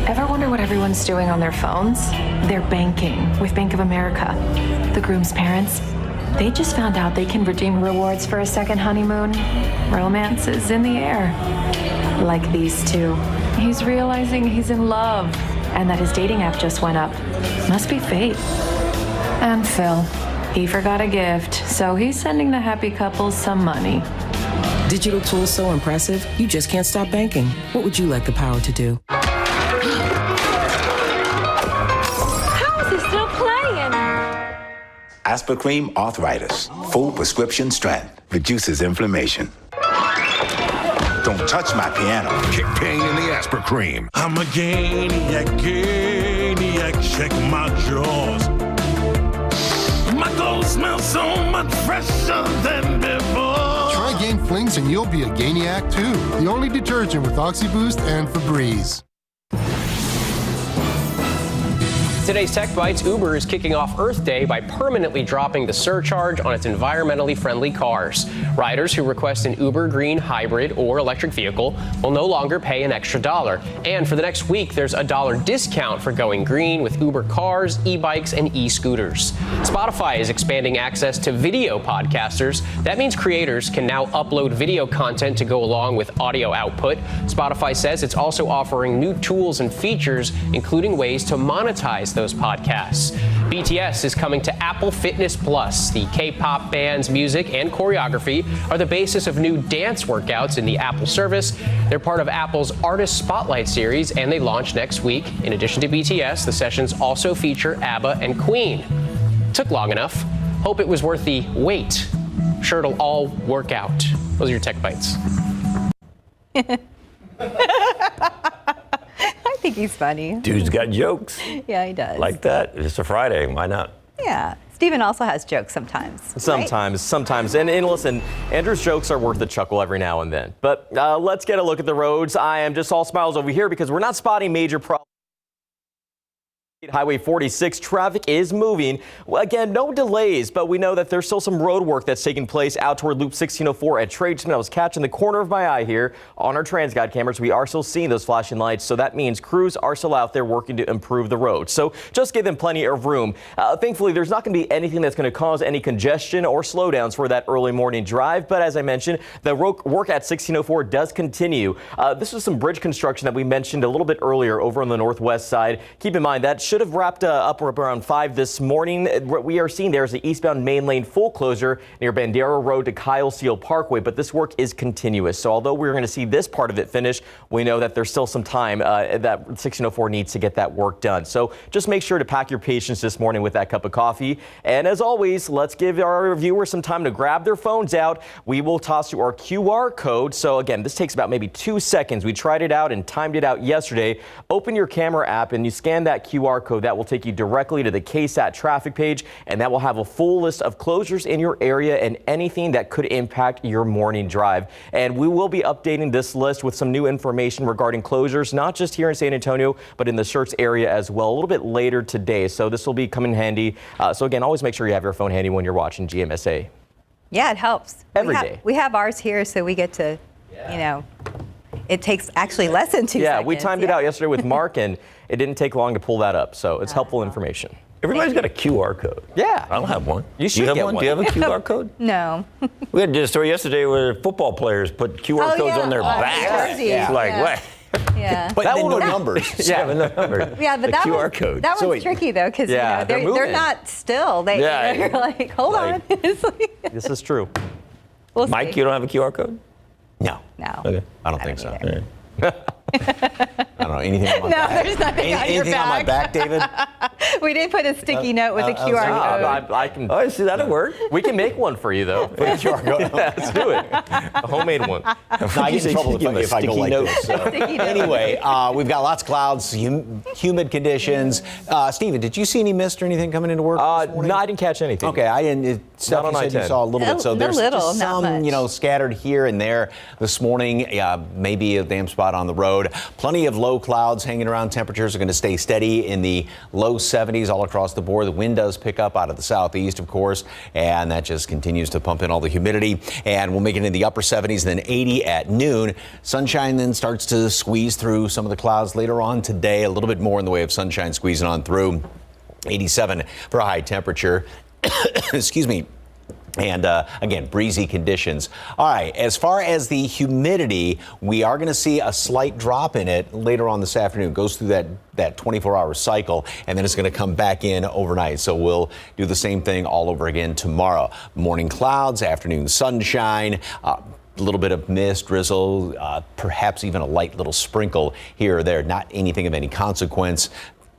Ever wonder what everyone's doing on their phones? They're banking with Bank of America. The groom's parents, they just found out they can redeem rewards for a second honeymoon. Romance is in the air. Like these two. He's realizing he's in love and that his dating app just went up. Must be fate. And Phil, he forgot a gift, so he's sending the happy couple some money. Digital tools so impressive, you just can't stop banking. What would you like the power to do? How is he still playing? Aspercream Arthritis. Full prescription strength. Reduces inflammation. Don't touch my piano. Kick pain in the Aspercream. I'm a ganiac, check my jaws. My clothes smell so much fresher than before. Try Gain Flings and you'll be a ganiac too. The only detergent with OxyBoost and Febreze. Today's Tech Bites, Uber is kicking off Earth Day by permanently dropping the surcharge on its environmentally friendly cars. Riders who request an Uber Green hybrid or electric vehicle will no longer pay an extra $1. And for the next week, there's a $1 discount for going green with Uber cars, e-bikes, and e-scooters. Spotify is expanding access to video podcasters. That means creators can now upload video content to go along with audio output. Spotify says it's also offering new tools and features, including ways to monetize those podcasts. BTS is coming to Apple Fitness Plus. The K-pop band's music and choreography are the basis of new dance workouts in the Apple service. They're part of Apple's Artist Spotlight series, and they launch next week. In addition to BTS, the sessions also feature ABBA and Queen. Took long enough. Hope it was worth the wait. Sure, it'll all work out. Those are your Tech Bites. I think he's funny. Dude's got jokes. Yeah, he does. Like that. It's a Friday. Why not? Yeah. Stephen also has jokes sometimes. Sometimes. And listen, Andrew's jokes are worth a chuckle every now and then. But let's get a look at the roads. I am just all smiles over here because we're not spotting major problems. Highway 46 traffic is moving. Well, again, no delays, but we know that there's still some road work that's taking place out toward Loop 1604 at Tradesman. I was catching the corner of my eye here on our TransGuide cameras. We are still seeing those flashing lights, so that means crews are still out there working to improve the road. So just give them plenty of room. Thankfully, there's not going to be anything that's going to cause any congestion or slowdowns for that early morning drive. But as I mentioned, the work at 1604 does continue. This was some bridge construction that we mentioned a little bit earlier over on the northwest side. Keep in mind that should have wrapped up around 5 this morning. What we are seeing there is the eastbound main lane full closure near Bandera Road to Kyle Seal Parkway, but this work is continuous. So although we're going to see this part of it finish, we know that there's still some time that 1604 needs to get that work done. So just make sure to pack your patience this morning with that cup of coffee. And as always, let's give our viewers some time to grab their phones out. We will toss you our QR code. So again, this takes about maybe 2 seconds. We tried it out and timed it out yesterday. Open your camera app and you scan that QR QR code that will take you directly to the KSAT traffic page, and that will have a full list of closures in your area and anything that could impact your morning drive. And we will be updating this list with some new information regarding closures, not just here in San Antonio, but in the Schertz area as well, a little bit later today. So this will be coming handy. So again, always make sure you have your phone handy when you're watching GMSA. Yeah, it helps. Every day. We have ours here, so we get to, you know, it takes actually less than 2 seconds. Yeah, we timed it out yesterday with Mark, and it didn't take long to pull that up. So it's helpful information. Everybody's got a QR code. Yeah. I don't have one. You should have get one. one. Do you have a QR code? No. We had a story yesterday where football players put QR codes on their backs. It's like, what? Yeah. But then no numbers. Yeah, no numbers. Yeah, but the that QR was, code. That was tricky though, because Yeah, you know, they're not still. They, Yeah. you know, you're like, hold on. It's like- This is true. We'll Mike, see. you don't have a QR code? No. No. Okay. I don't think so. either. I don't know. Anything on my No, back? there's nothing on your Anything on my back, David? We did put a sticky note with a QR code. I can. Oh, see, that'll work. We can make one for you though. Put a QR code on. Yeah, let's do it. A homemade one. No, I get in trouble if I go like this. So. Sticky note. Anyway, we've got lots of clouds, humid conditions. Steven, did you see any mist or anything coming into work this morning? No, I didn't catch anything. Okay, I didn't. Stuff Not you on said you I-10. saw a little bit. So there's little, just not some, much. scattered here and there this morning. Maybe a damp spot on the road. Plenty of low clouds hanging around. Temperatures are going to stay steady in the low 70s all across the board. The wind does pick up out of the southeast, of course, and that just continues to pump in all the humidity. And we'll make it in the upper 70s, then 80 at noon. Sunshine then starts to squeeze through some of the clouds later on today. A little bit more in the way of sunshine squeezing on through. 87 for a high temperature. Excuse me. And again, breezy conditions. All right, as far as the humidity, we are going to see a slight drop in it later on this afternoon. It goes through that 24-hour cycle, and then it's going to come back in overnight. So we'll do the same thing all over again tomorrow. Morning clouds, afternoon sunshine. A little bit of mist, drizzle, perhaps even a light little sprinkle here or there. Not anything of any consequence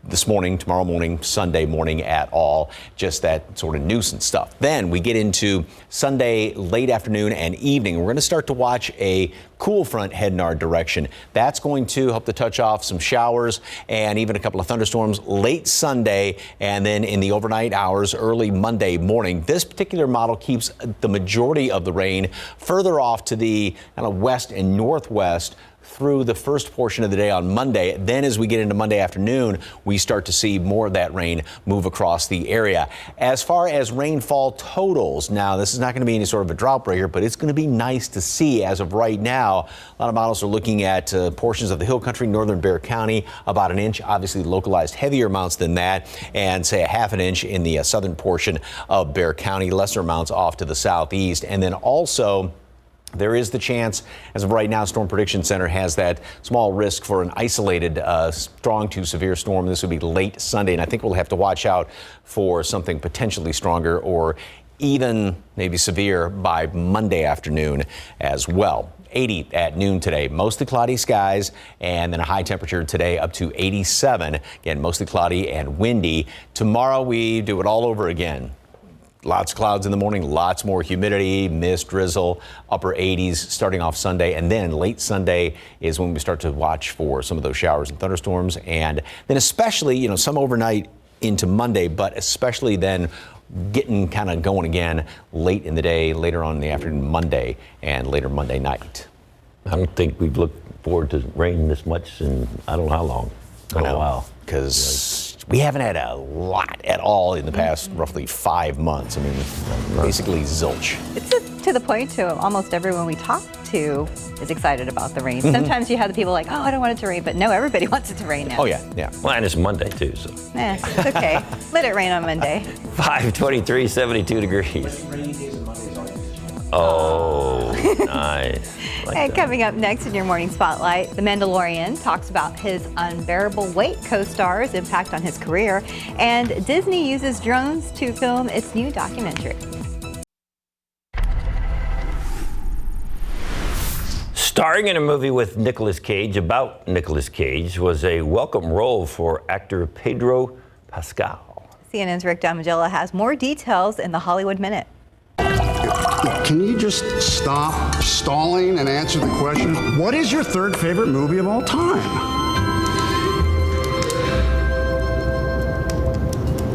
this morning, tomorrow morning, Sunday morning at all. Just that sort of nuisance stuff. Then we get into Sunday late afternoon and evening. We're going to start to watch a cool front head in our direction. That's going to help to touch off some showers and even a couple of thunderstorms late Sunday and then in the overnight hours early Monday morning. This particular model keeps the majority of the rain further off to the kind of west and northwest through the first portion of the day on Monday. Then as we get into Monday afternoon, we start to see more of that rain move across the area. As far as rainfall totals, now this is not going to be any sort of a drought breaker, but it's going to be nice to see as of right now. A lot of models are looking at portions of the hill country, northern Bexar County, about an inch, obviously localized heavier amounts than that, and say a half an inch in the southern portion of Bexar County, lesser amounts off to the southeast. And then also, there is the chance, as of right now, Storm Prediction Center has that small risk for an isolated strong to severe storm. This would be late Sunday, and I think we'll have to watch out for something potentially stronger or even maybe severe by Monday afternoon as well. 80 at noon today, mostly cloudy skies, and then a high temperature today up to 87. Again, mostly cloudy and windy. Tomorrow we do it all over again. Lots of clouds in the morning, lots more humidity, mist, drizzle, upper 80s starting off Sunday. And then late Sunday is when we start to watch for some of those showers and thunderstorms. And then especially, some overnight into Monday, but especially then getting kind of going again late in the day, later on in the afternoon, Monday and later Monday night. I don't think we've looked forward to rain this much in I don't know how long. I know, a while. Because we haven't had a lot at all in the past roughly 5 months. I mean, basically zilch. It's to the point to almost everyone we talk to is excited about the rain. Sometimes you have the people like, oh, I don't want it to rain, but no, everybody wants it to rain now. Oh, yeah. Well, and it's Monday, too, so. It's okay. Let it rain on Monday. 523, 72 degrees. Oh, nice. And coming up next in your morning spotlight, The Mandalorian talks about his unbearable weight co-star's impact on his career, and Disney uses drones to film its new documentary. Starring in a movie with Nicolas Cage about Nicolas Cage was a welcome role for actor Pedro Pascal. CNN's Rick Damigella has more details in the Hollywood Minute. Can you just stop stalling and answer the question? What is your third favorite movie of all time?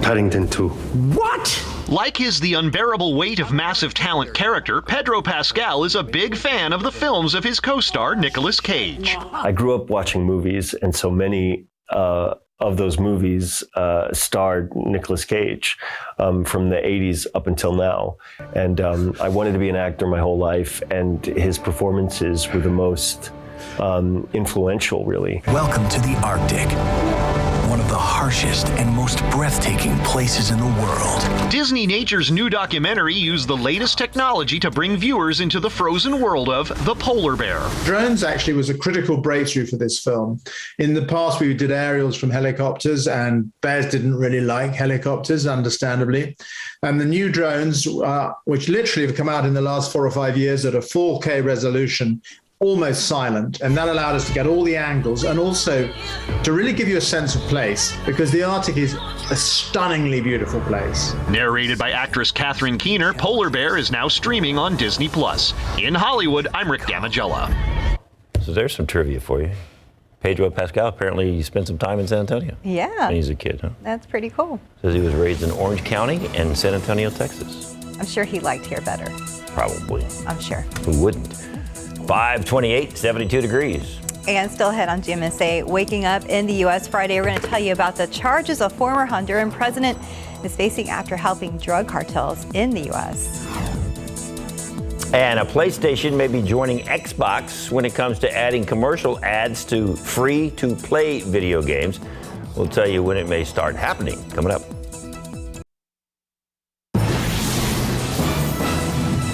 Paddington 2. What? Like his The Unbearable Weight of Massive Talent character, Pedro Pascal is a big fan of the films of his co-star Nicolas Cage. I grew up watching movies, and so many of those movies starred Nicolas Cage from the 80s up until now. And I wanted to be an actor my whole life, and his performances were the most influential, really. Welcome to the Arctic, one of the harshest and most breathtaking places in the world. Disney Nature's new documentary used the latest technology to bring viewers into the frozen world of the polar bear. Drones actually was a critical breakthrough for this film. In the past, we did aerials from helicopters, and bears didn't really like helicopters, understandably. And the new drones, which literally have come out in the last 4 or 5 years at a 4K resolution, almost silent, and that allowed us to get all the angles and also to really give you a sense of place, because the Arctic is a stunningly beautiful place. Narrated by actress Catherine Keener, Polar Bear is now streaming on Disney+. In Hollywood, I'm Rick Damagella. So there's some trivia for you. Pedro Pascal, apparently he spent some time in San Antonio. Yeah. When he's a kid, huh? That's pretty cool. Says he was raised in Orange County and San Antonio, Texas. I'm sure he liked here better. Probably. I'm sure. Who wouldn't? 528, 72 degrees. And still ahead on GMSA, waking up in the U.S. Friday, we're going to tell you about the charges a former Honduran president is facing after helping drug cartels in the U.S. And a PlayStation may be joining Xbox when it comes to adding commercial ads to free-to-play video games. We'll tell you when it may start happening. Coming up.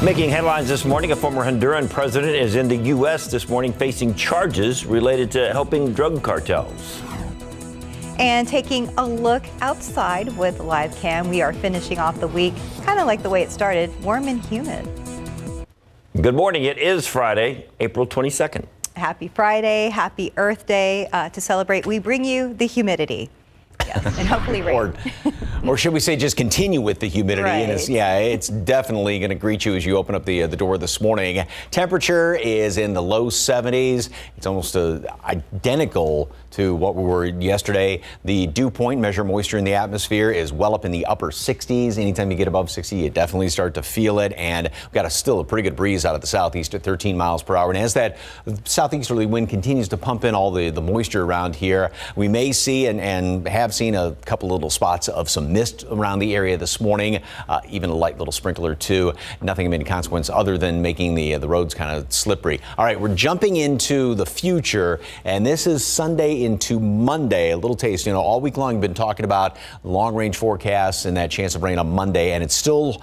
Making headlines this morning, a former Honduran president is in the U.S. this morning facing charges related to helping drug cartels. And taking a look outside with Live Cam, we are finishing off the week kind of like the way it started, warm and humid. Good morning. It is Friday, April 22nd. Happy Friday, happy Earth Day. To celebrate, we bring you the humidity. Yes, and hopefully rain. Or should we say just continue with the humidity? Right. And it's definitely going to greet you as you open up the door this morning. Temperature is in the low 70s. It's almost identical to what we were yesterday. The dew point, measure moisture in the atmosphere, is well up in the upper 60s. Anytime you get above 60, you definitely start to feel it. And we've got still a pretty good breeze out of the southeast at 13 miles per hour. And as that southeasterly wind continues to pump in all the moisture around here, we may see and have seen a couple little spots of some mist around the area this morning, even a light little sprinkler too. Nothing of any consequence other than making the roads kind of slippery. All right, we're jumping into the future, and this is Sunday into Monday. A little taste. All week long we've been talking about long-range forecasts and that chance of rain on Monday, and it's still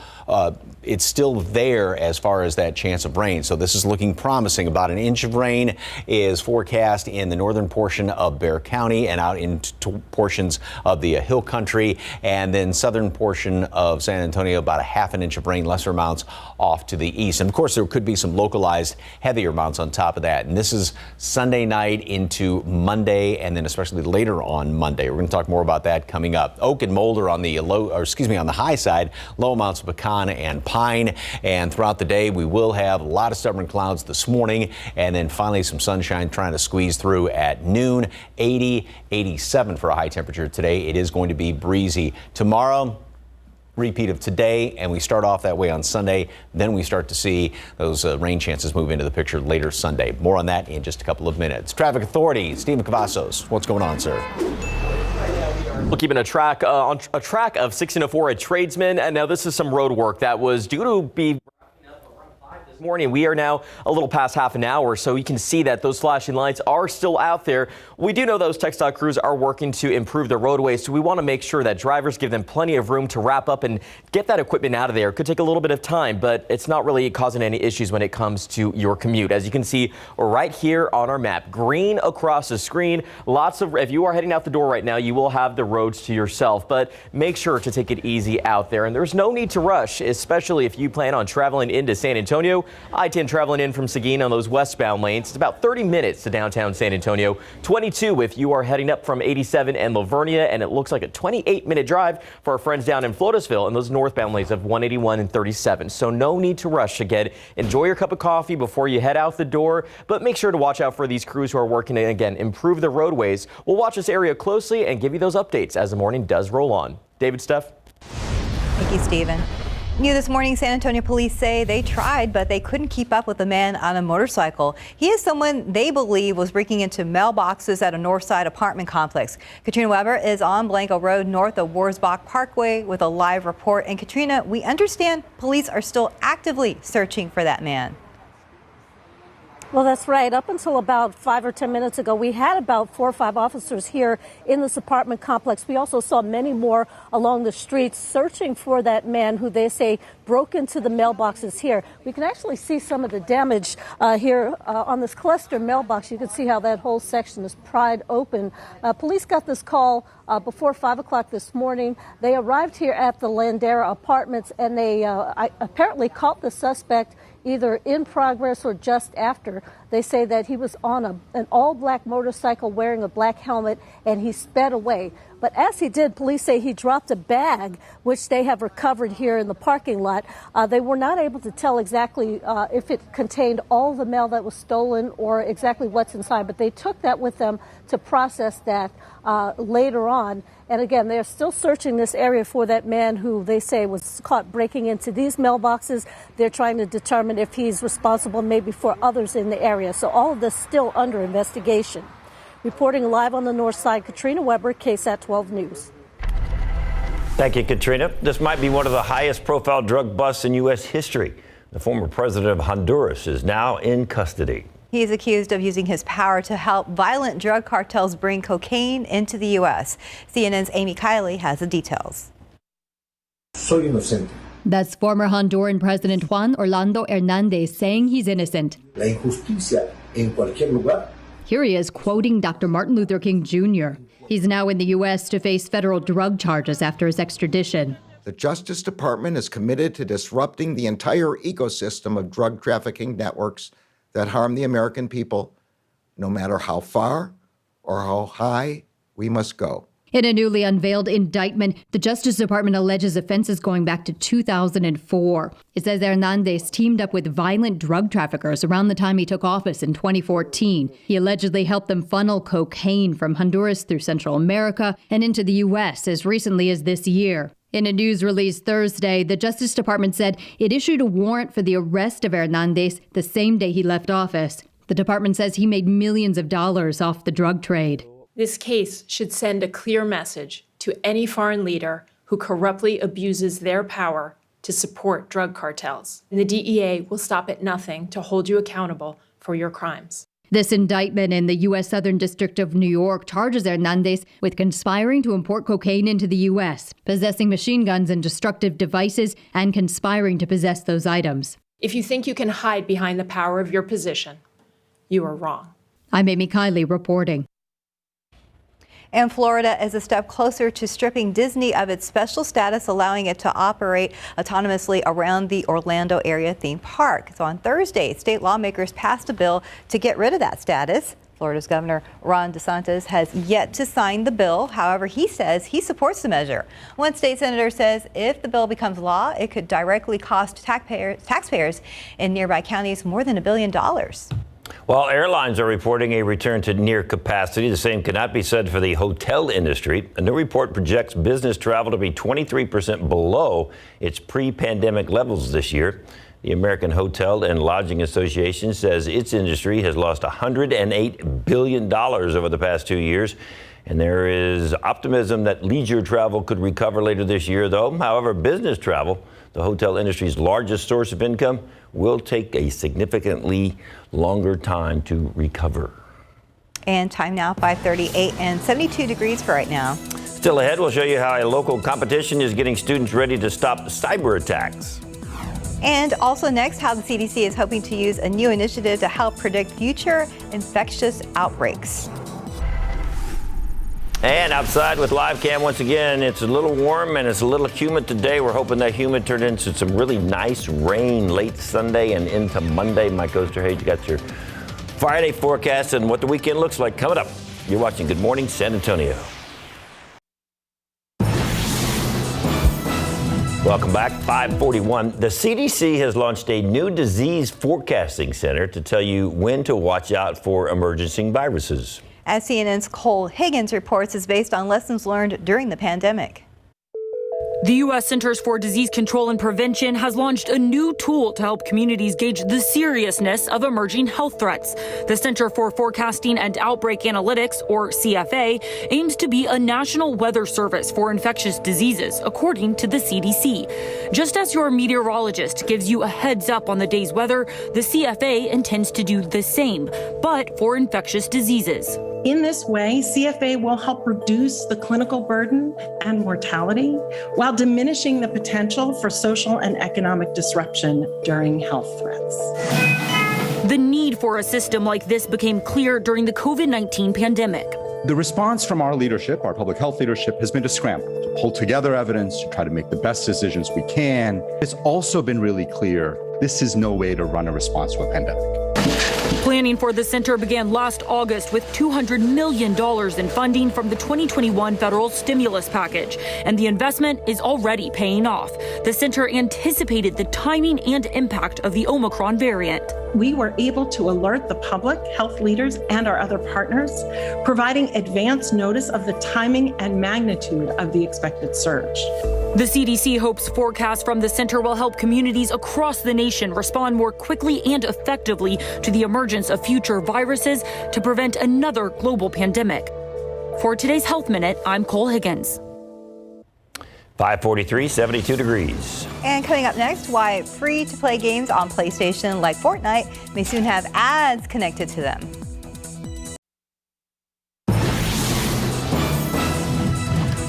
there as far as that chance of rain. So this is looking promising. About an inch of rain is forecast in the northern portion of Bexar County and out into portions of the hill country, and then southern portion of San Antonio, about a half an inch of rain, lesser amounts off to the east. And of course, there could be some localized heavier amounts on top of that. And this is Sunday night into Monday, and then especially later on Monday. We're going to talk more about that coming up. Oak and Molder on the on the high side, low amounts of pecan and pine. And throughout the day, we will have a lot of stubborn clouds this morning, and then finally some sunshine trying to squeeze through at noon. 80, 87 for a high temperature today. It is going to be breezy tomorrow. Repeat of today, and we start off that way on Sunday. Then we start to see those rain chances move into the picture later Sunday. More on that in just a couple of minutes. Traffic Authority, Stephen Cavazos. What's going on, sir? We're keeping a track of 1604 at Tradesman, and now this is some road work that was due to be morning. We are now a little past half an hour, so you can see that those flashing lights are still out there. We do know those TxDOT crews are working to improve the roadways, so we want to make sure that drivers give them plenty of room to wrap up and get that equipment out of there. It could take a little bit of time, but it's not really causing any issues when it comes to your commute. As you can see right here on our map, green across the screen. If you are heading out the door right now, you will have the roads to yourself, but make sure to take it easy out there. And there's no need to rush, especially if you plan on traveling into San Antonio. I-10 traveling in from Seguin on those westbound lanes. It's about 30 minutes to downtown San Antonio. 22 if you are heading up from 87 and Lavernia, and it looks like a 28-minute drive for our friends down in Floresville and those northbound lanes of 181 and 37. So no need to rush again. Enjoy your cup of coffee before you head out the door, but make sure to watch out for these crews who are working to, again, improve the roadways. We'll watch this area closely and give you those updates as the morning does roll on. David, Steph. Thank you, Stephen. New this morning, San Antonio police say they tried, but they couldn't keep up with a man on a motorcycle. He is someone they believe was breaking into mailboxes at a Northside apartment complex. Katrina Weber is on Blanco Road north of Wurzbach Parkway with a live report. And Katrina, we understand police are still actively searching for that man. Well, that's right. Up until about 5 or 10 minutes ago, we had about 4 or 5 officers here in this apartment complex. We also saw many more along the streets searching for that man who they say broke into the mailboxes here. We can actually see some of the damage here on this cluster mailbox. You can see how that whole section is pried open. Police got this call before 5 o'clock this morning. They arrived here at the Bandera apartments, and they apparently caught the suspect either in progress or just after. They say that he was on an all-black motorcycle wearing a black helmet, and he sped away. But as he did, police say he dropped a bag, which they have recovered here in the parking lot. They were not able to tell exactly if it contained all the mail that was stolen or exactly what's inside, but they took that with them to process that later on. And again, they're still searching this area for that man who they say was caught breaking into these mailboxes. They're trying to determine if he's responsible maybe for others in the area. So all of this still under investigation. Reporting live on the north side, Katrina Weber, KSAT 12 News. Thank you, Katrina. This might be one of the highest profile drug busts in U.S. history. The former president of Honduras is now in custody. He is accused of using his power to help violent drug cartels bring cocaine into the U.S. CNN's Amy Kiley has the details. Soy inocente. That's former Honduran President Juan Orlando Hernández saying he's innocent. La injusticia en cualquier lugar. Here he is quoting Dr. Martin Luther King Jr. He's now in the U.S. to face federal drug charges after his extradition. The Justice Department is committed to disrupting the entire ecosystem of drug trafficking networks that harm the American people, no matter how far or how high we must go. In a newly unveiled indictment, the Justice Department alleges offenses going back to 2004. It says Hernandez teamed up with violent drug traffickers around the time he took office in 2014. He allegedly helped them funnel cocaine from Honduras through Central America and into the U.S. as recently as this year. In a news release Thursday, the Justice Department said it issued a warrant for the arrest of Hernandez the same day he left office. The department says he made millions of dollars off the drug trade. This case should send a clear message to any foreign leader who corruptly abuses their power to support drug cartels. And the DEA will stop at nothing to hold you accountable for your crimes. This indictment in the U.S. Southern District of New York charges Hernandez with conspiring to import cocaine into the U.S., possessing machine guns and destructive devices, and conspiring to possess those items. If you think you can hide behind the power of your position, you are wrong. I'm Amy Kiley reporting. And Florida is a step closer to stripping Disney of its special status, allowing it to operate autonomously around the Orlando area theme park. So on Thursday, state lawmakers passed a bill to get rid of that status. Florida's Governor Ron DeSantis has yet to sign the bill. However, he says he supports the measure. One state senator says if the bill becomes law, it could directly cost taxpayers in nearby counties more than $1 billion. While airlines are reporting a return to near capacity, the same cannot be said for the hotel industry. A new report projects business travel to be 23% below its pre-pandemic levels this year. The American Hotel and Lodging Association says its industry has lost $108 billion over the past 2 years. And there is optimism that leisure travel could recover later this year, though. However, business travel, the hotel industry's largest source of income, will take a significantly longer time to recover. And time now, 5:38 and 72 degrees for right now. Still ahead, we'll show you how a local competition is getting students ready to stop cyber attacks. And also next, how the CDC is hoping to use a new initiative to help predict future infectious outbreaks. And outside with live cam once again, it's a little warm and it's a little humid today. We're hoping that humid turned into some really nice rain late Sunday and into Monday. Mike Osterhage, you got your Friday forecast and what the weekend looks like coming up. You're watching Good Morning San Antonio. Welcome back. 5:41. The CDC has launched a new disease forecasting center to tell you when to watch out for emerging viruses. As CNN's Cole Higgins reports, is based on lessons learned during the pandemic. The U.S. Centers for Disease Control and Prevention has launched a new tool to help communities gauge the seriousness of emerging health threats. The Center for Forecasting and Outbreak Analytics, or CFA, aims to be a national weather service for infectious diseases, according to the CDC. Just as your meteorologist gives you a heads up on the day's weather, the CFA intends to do the same, but for infectious diseases. In this way, CFA will help reduce the clinical burden and mortality while diminishing the potential for social and economic disruption during health threats. The need for a system like this became clear during the COVID-19 pandemic. The response from our leadership, our public health leadership, has been to scramble, to pull together evidence, to try to make the best decisions we can. It's also been really clear this is no way to run a response to a pandemic. Planning for the center began last August with $200 million in funding from the 2021 federal stimulus package, and the investment is already paying off. The center anticipated the timing and impact of the Omicron variant. We were able to alert the public, health leaders, and our other partners, providing advance notice of the timing and magnitude of the expected surge. The CDC hopes forecasts from the center will help communities across the nation respond more quickly and effectively to the emergence of future viruses to prevent another global pandemic. For today's Health Minute, I'm Cole Higgins. 543, 72 degrees. And coming up next, why free-to-play games on PlayStation like Fortnite may soon have ads connected to them.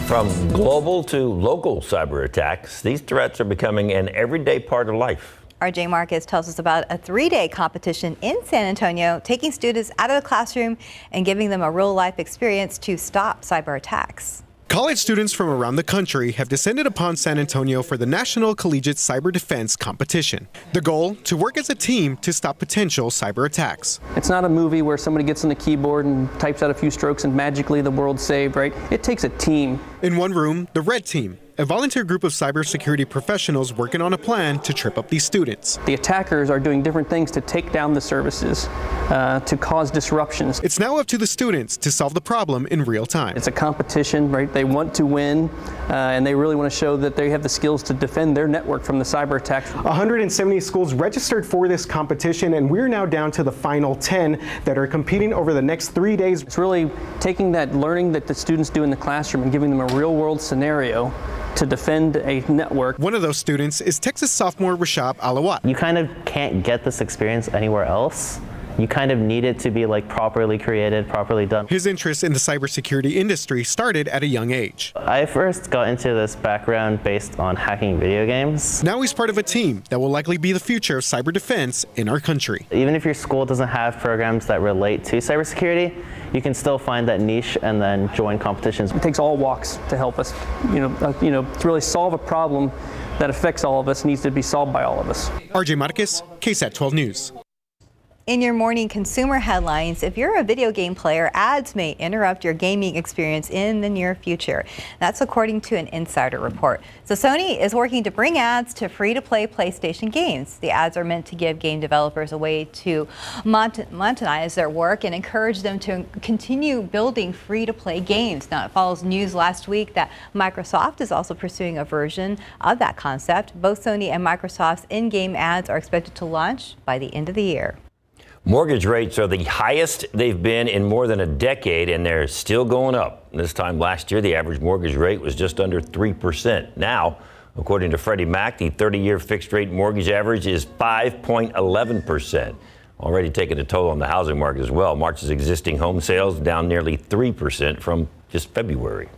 From global to local cyber attacks, these threats are becoming an everyday part of life. RJ Marcus tells us about a 3-day competition in San Antonio, taking students out of the classroom and giving them a real-life experience to stop cyber attacks. College students from around the country have descended upon San Antonio for the National Collegiate Cyber Defense Competition. The goal, to work as a team to stop potential cyber attacks. It's not a movie where somebody gets on the keyboard and types out a few strokes and magically the world's saved, right? It takes a team. In one room, the Red Team, a volunteer group of cybersecurity professionals working on a plan to trip up these students. The attackers are doing different things to take down the services, to cause disruptions. It's now up to the students to solve the problem in real time. It's a competition, right? They want to win, and they really want to show that they have the skills to defend their network from the cyber attacks. 170 schools registered for this competition, and we're now down to the final 10 that are competing over the next 3 days. It's really taking that learning that the students do in the classroom and giving them a real-world scenario to defend a network. One of those students is Texas sophomore Rashab Alawat. You kind of can't get this experience anywhere else. You kind of need it to be like properly created, properly done. His interest in the cybersecurity industry started at a young age. I first got into this background based on hacking video games. Now he's part of a team that will likely be the future of cyber defense in our country. Even if your school doesn't have programs that relate to cybersecurity, you can still find that niche and then join competitions. It takes all walks to help us, to really solve a problem that affects all of us, needs to be solved by all of us. RJ Marquez, KSAT 12 News. In your morning consumer headlines, if you're a video game player, ads may interrupt your gaming experience in the near future. That's according to an insider report. So Sony is working to bring ads to free-to-play PlayStation games. The ads are meant to give game developers a way to monetize their work and encourage them to continue building free-to-play games. Now, it follows news last week that Microsoft is also pursuing a version of that concept. Both Sony and Microsoft's in-game ads are expected to launch by the end of the year. Mortgage rates are the highest they've been in more than a decade, and they're still going up. This time last year, the average mortgage rate was just under 3%. Now, according to Freddie Mac, the 30-year fixed-rate mortgage average is 5.11%. Already taking a toll on the housing market as well. March's existing home sales down nearly 3% from just February.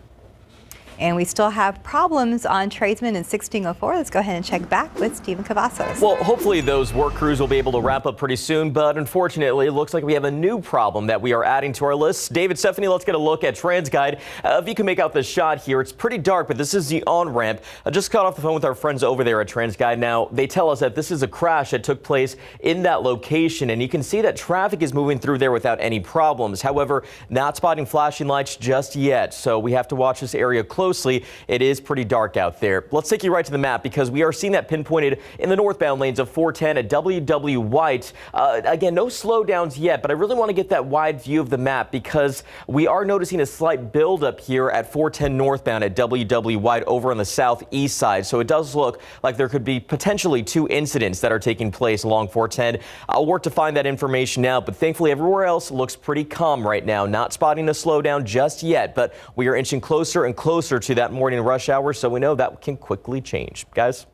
And we still have problems on tradesmen in 1604. Let's go ahead and check back with Stephen Cavazos. Well, hopefully those work crews will be able to wrap up pretty soon, but unfortunately, it looks like we have a new problem that we are adding to our list. David, Stephanie, let's get a look at TransGuide. If you can make out the shot here, it's pretty dark, but this is the on-ramp. I just got off the phone with our friends over there at TransGuide. Now, they tell us that this is a crash that took place in that location, and you can see that traffic is moving through there without any problems. However, not spotting flashing lights just yet, so we have to watch this area closely. closely, it is pretty dark out there. Let's take you right to the map because we are seeing that pinpointed in the northbound lanes of 410 at WW White. Again, no slowdowns yet, but I really want to get that wide view of the map because we are noticing a slight buildup here at 410 northbound at WW White over on the southeast side. So it does look like there could be potentially 2 incidents that are taking place along 410. I'll work to find that information out, but thankfully everywhere else looks pretty calm right now. Not spotting a slowdown just yet, but we are inching closer and closer to that morning rush hour, so we know that can quickly change. Guys?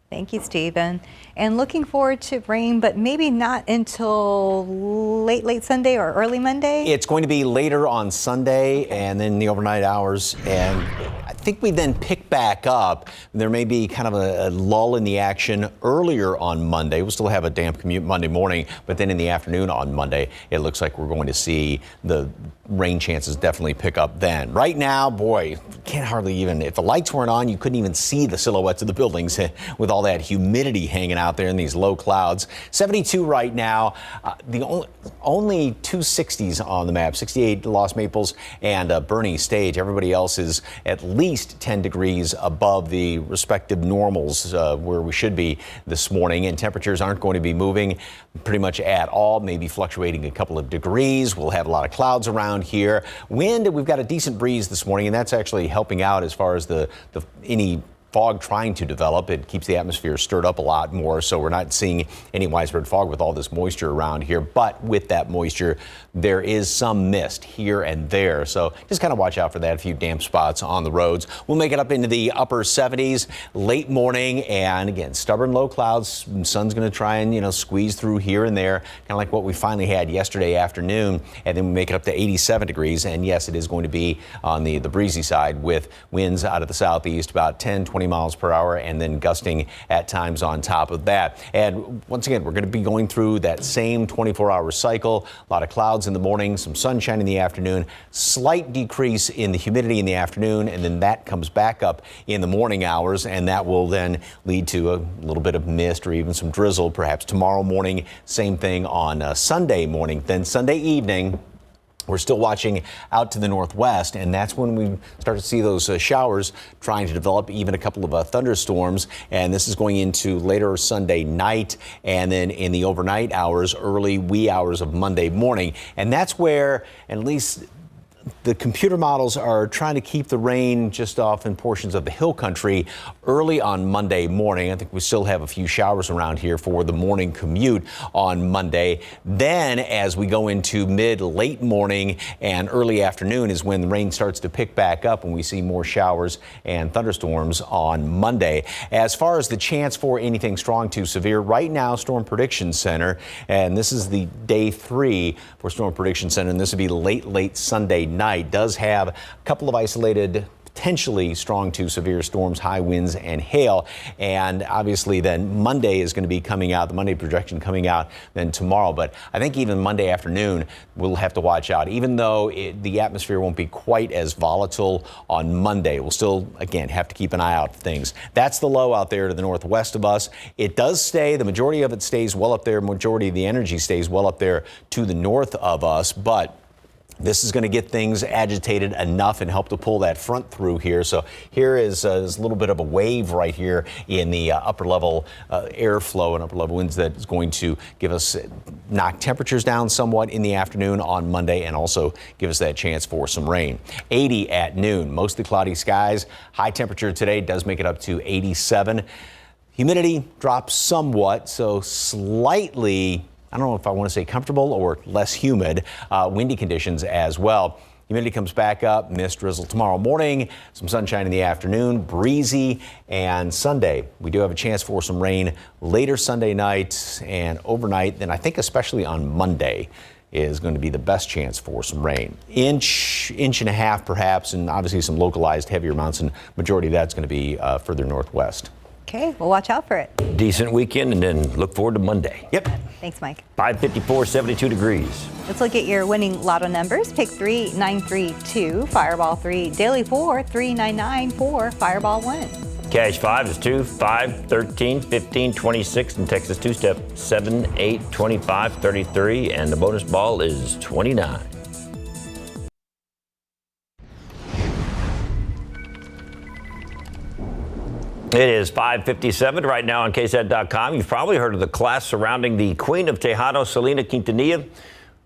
Thank you, Stephen. And looking forward to rain, but maybe not until late Sunday or early Monday? It's going to be later on Sunday and then the overnight hours. And I think we then pick back up. There may be kind of a lull in the action earlier on Monday. We'll still have a damp commute Monday morning, but then in the afternoon on Monday, it looks like we're going to see the rain chances definitely pick up then. Right now, boy, can't hardly even, if the lights weren't on, you couldn't even see the silhouettes of the buildings with all that humidity hanging out there in these low clouds. 72 right now. The only 2 60s on the map, 68 Los Maples and Bernie Stage. Everybody else is at least 10 degrees above the respective normals where we should be this morning, and temperatures aren't going to be moving pretty much at all, maybe fluctuating a couple of degrees. We'll have a lot of clouds around here. Wind, we've got a decent breeze this morning, and that's actually helping out as far as any fog trying to develop. It keeps the atmosphere stirred up a lot more, so we're not seeing any widespread fog with all this moisture around here. But with that moisture, there is some mist here and there, so just kind of watch out for that. A few damp spots on the roads. We'll make it up into the upper 70s late morning, and again, stubborn low clouds. Sun's going to try and squeeze through here and there, kind of like what we finally had yesterday afternoon, and then we make it up to 87 degrees. And yes, it is going to be on the breezy side with winds out of the southeast about 10-20 miles per hour, and then gusting at times on top of that. And once again, we're going to be going through that same 24-hour cycle. A lot of clouds in the morning, some sunshine in the afternoon, slight decrease in the humidity in the afternoon, and then that comes back up in the morning hours, and that will then lead to a little bit of mist or even some drizzle perhaps tomorrow morning. Same thing on Sunday morning. Then Sunday evening, we're still watching out to the northwest, and that's when we start to see those showers trying to develop, even a couple of thunderstorms. And this is going into later Sunday night, and then in the overnight hours, early wee hours of Monday morning. And that's where, at least the computer models are trying to keep the rain just off in portions of the hill country early on Monday morning. I think we still have a few showers around here for the morning commute on Monday. Then as we go into late morning and early afternoon is when the rain starts to pick back up, and we see more showers and thunderstorms on Monday. As far as the chance for anything strong to severe, right now, Storm Prediction Center, and this is the day 3 for Storm Prediction Center, and this would be late Sunday night, does have a couple of isolated potentially strong to severe storms, high winds and hail. And obviously then Monday is going to be coming out, the Monday projection coming out then tomorrow. But I think even Monday afternoon, we'll have to watch out. Even though the atmosphere won't be quite as volatile on Monday, we'll still, again, have to keep an eye out for things. That's the low out there to the northwest of us. It does stay, the majority of it stays well up there, majority of the energy stays well up there to the north of us, but this is going to get things agitated enough and help to pull that front through here. So here is a little bit of a wave right here in the upper level airflow and upper level winds that is going to give us, knock temperatures down somewhat in the afternoon on Monday, and also give us that chance for some rain. 80 at noon, mostly cloudy skies. High temperature today does make it up to 87. Humidity drops somewhat, so slightly, I don't know if I want to say comfortable or less humid, windy conditions as well. Humidity comes back up, mist, drizzle tomorrow morning, some sunshine in the afternoon, breezy, and Sunday we do have a chance for some rain later Sunday night and overnight. Then I think especially on Monday is going to be the best chance for some rain. Inch and a half perhaps, and obviously some localized heavier amounts, and majority of that's going to be further northwest. Okay, we'll watch out for it. Decent weekend, and then look forward to Monday. Yep. Thanks, Mike. 554, 72 degrees. Let's look at your winning lotto numbers. Pick 3, 932, Fireball 3, Daily 4, 3994, Fireball 1. Cash 5 is 2, 5, 13, 15, 26, and Texas two-step 7, 8, 25, 33, and the bonus ball is 29. It is 5:57 right now on KSAT.com. You've probably heard of the class surrounding the Queen of Tejano, Selena Quintanilla.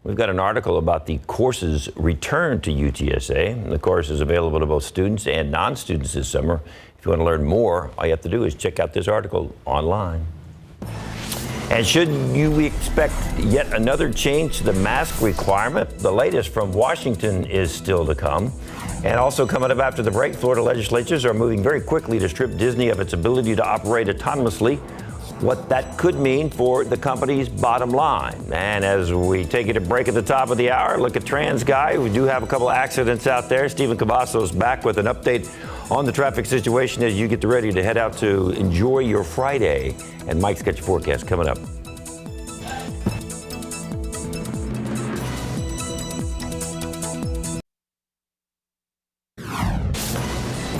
We've got an article about the course's return to UTSA. The course is available to both students and non-students this summer. If you want to learn more, all you have to do is check out this article online. And should you expect yet another change to the mask requirement? The latest from Washington is still to come. And also coming up after the break, Florida legislatures are moving very quickly to strip Disney of its ability to operate autonomously. What that could mean for the company's bottom line. And as we take it a break at the top of the hour, look at TransGuide. We do have a couple accidents out there. Stephen Cavazos back with an update on the traffic situation as you get ready to head out to enjoy your Friday. And Mike's got your forecast coming up.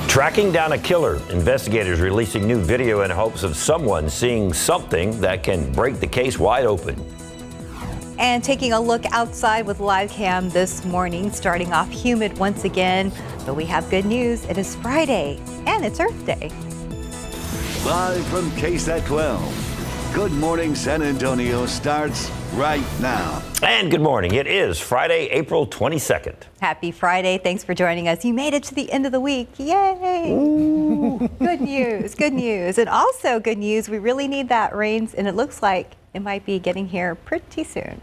Tracking down a killer, investigators releasing new video in hopes of someone seeing something that can break the case wide open. And taking a look outside with live cam this morning, starting off humid once again. But we have good news. It is Friday and it's Earth Day. Live from KSAT 12. Good morning, San Antonio starts right now. And good morning. It is Friday, April 22nd. Happy Friday. Thanks for joining us. You made it to the end of the week. Yay. Good news. Good news. And also good news. We really need that rain. And it looks like it might be getting here pretty soon.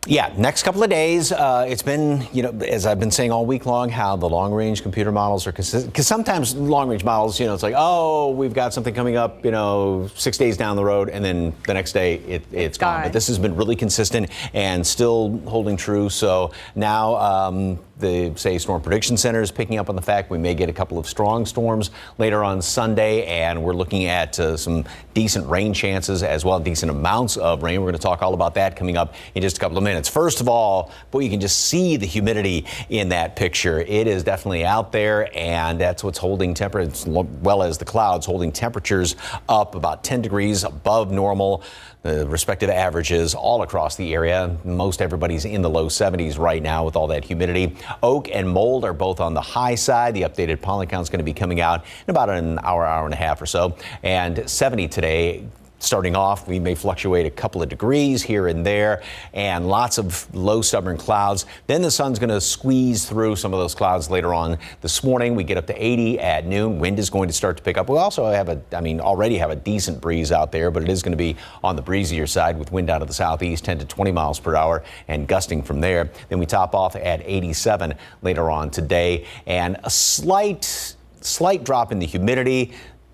Yeah, next couple of days. It's been, as I've been saying all week long, how the long-range computer models are consistent. Because sometimes long-range models, it's like, oh, we've got something coming up, 6 days down the road, and then the next day it's gone. But this has been really consistent and still holding true. So now the Storm Prediction Center is picking up on the fact we may get a couple of strong storms later on Sunday, and we're looking at some decent rain chances as well, decent amounts of rain. We're going to talk all about that coming up in just a couple of minutes. First of all, boy, you can just see the humidity in that picture. It is definitely out there, and that's what's holding temperatures, as well as the clouds, holding temperatures up about 10 degrees above normal. The respective averages all across the area. Most everybody's in the low 70s right now with all that humidity. Oak and mold are both on the high side. The updated pollen count is going to be coming out in about an hour and a half or so. And 70 today. Starting off, we may fluctuate a couple of degrees here and there, and lots of low stubborn clouds. Then the sun's going to squeeze through some of those clouds later on this morning. We get up to 80 at noon. Wind is going to start to pick up. We also already have a decent breeze out there, but it is going to be on the breezier side with wind out of the southeast, 10 to 20 miles per hour, and gusting from there. Then we top off at 87 later on today, and a slight drop in the humidity.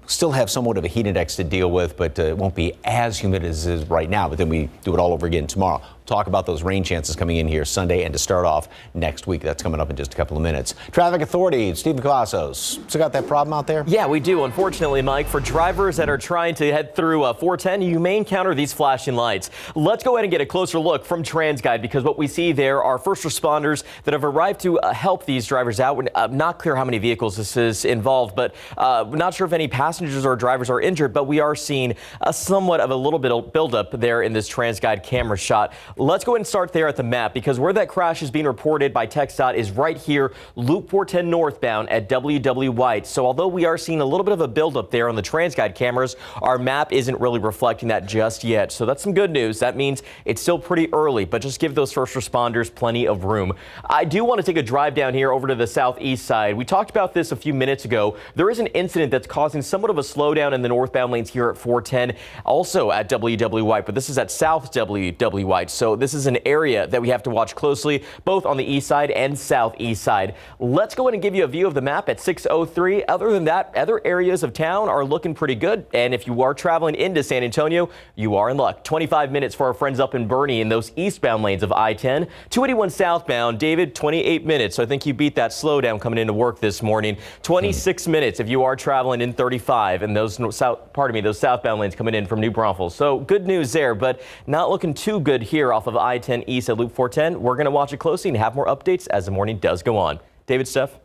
Still have somewhat of a heat index to deal with, but it won't be as humid as it is right now. But then we do it all over again tomorrow. Talk about those rain chances coming in here Sunday and to start off next week. That's coming up in just a couple of minutes. Traffic Authority, Stephen Cavazos. Still got that problem out there? Yeah, we do. Unfortunately, Mike, for drivers that are trying to head through 410, you may encounter these flashing lights. Let's go ahead and get a closer look from TransGuide, because what we see there are first responders that have arrived to help these drivers out. We're not clear how many vehicles this is involved, but not sure if any passengers or drivers are injured, but we are seeing somewhat of a little bit of buildup there in this TransGuide camera shot. Let's go ahead and start there at the map, because where that crash is being reported by TxDOT is right here, Loop 410 northbound at WW White. So although we are seeing a little bit of a buildup there on the TransGuide cameras, our map isn't really reflecting that just yet. So that's some good news. That means it's still pretty early, but just give those first responders plenty of room. I do want to take a drive down here over to the southeast side. We talked about this a few minutes ago. There is an incident that's causing somewhat of a slowdown in the northbound lanes here at 410, also at WW White, but this is at South WW White. So this is an area that we have to watch closely, both on the east side and southeast side. Let's go ahead and give you a view of the map at 6:03. Other than that, other areas of town are looking pretty good. And if you are traveling into San Antonio, you are in luck. 25 minutes for our friends up in Bernie in those eastbound lanes of I-10. 281 southbound, David, 28 minutes. So I think you beat that slowdown coming into work this morning. 26 minutes if you are traveling in 35 and those southbound lanes coming in from New Braunfels. So good news there, but not looking too good here off of I-10 east at Loop 410. We're going to watch it closely and have more updates as the morning does go on. David, Steph.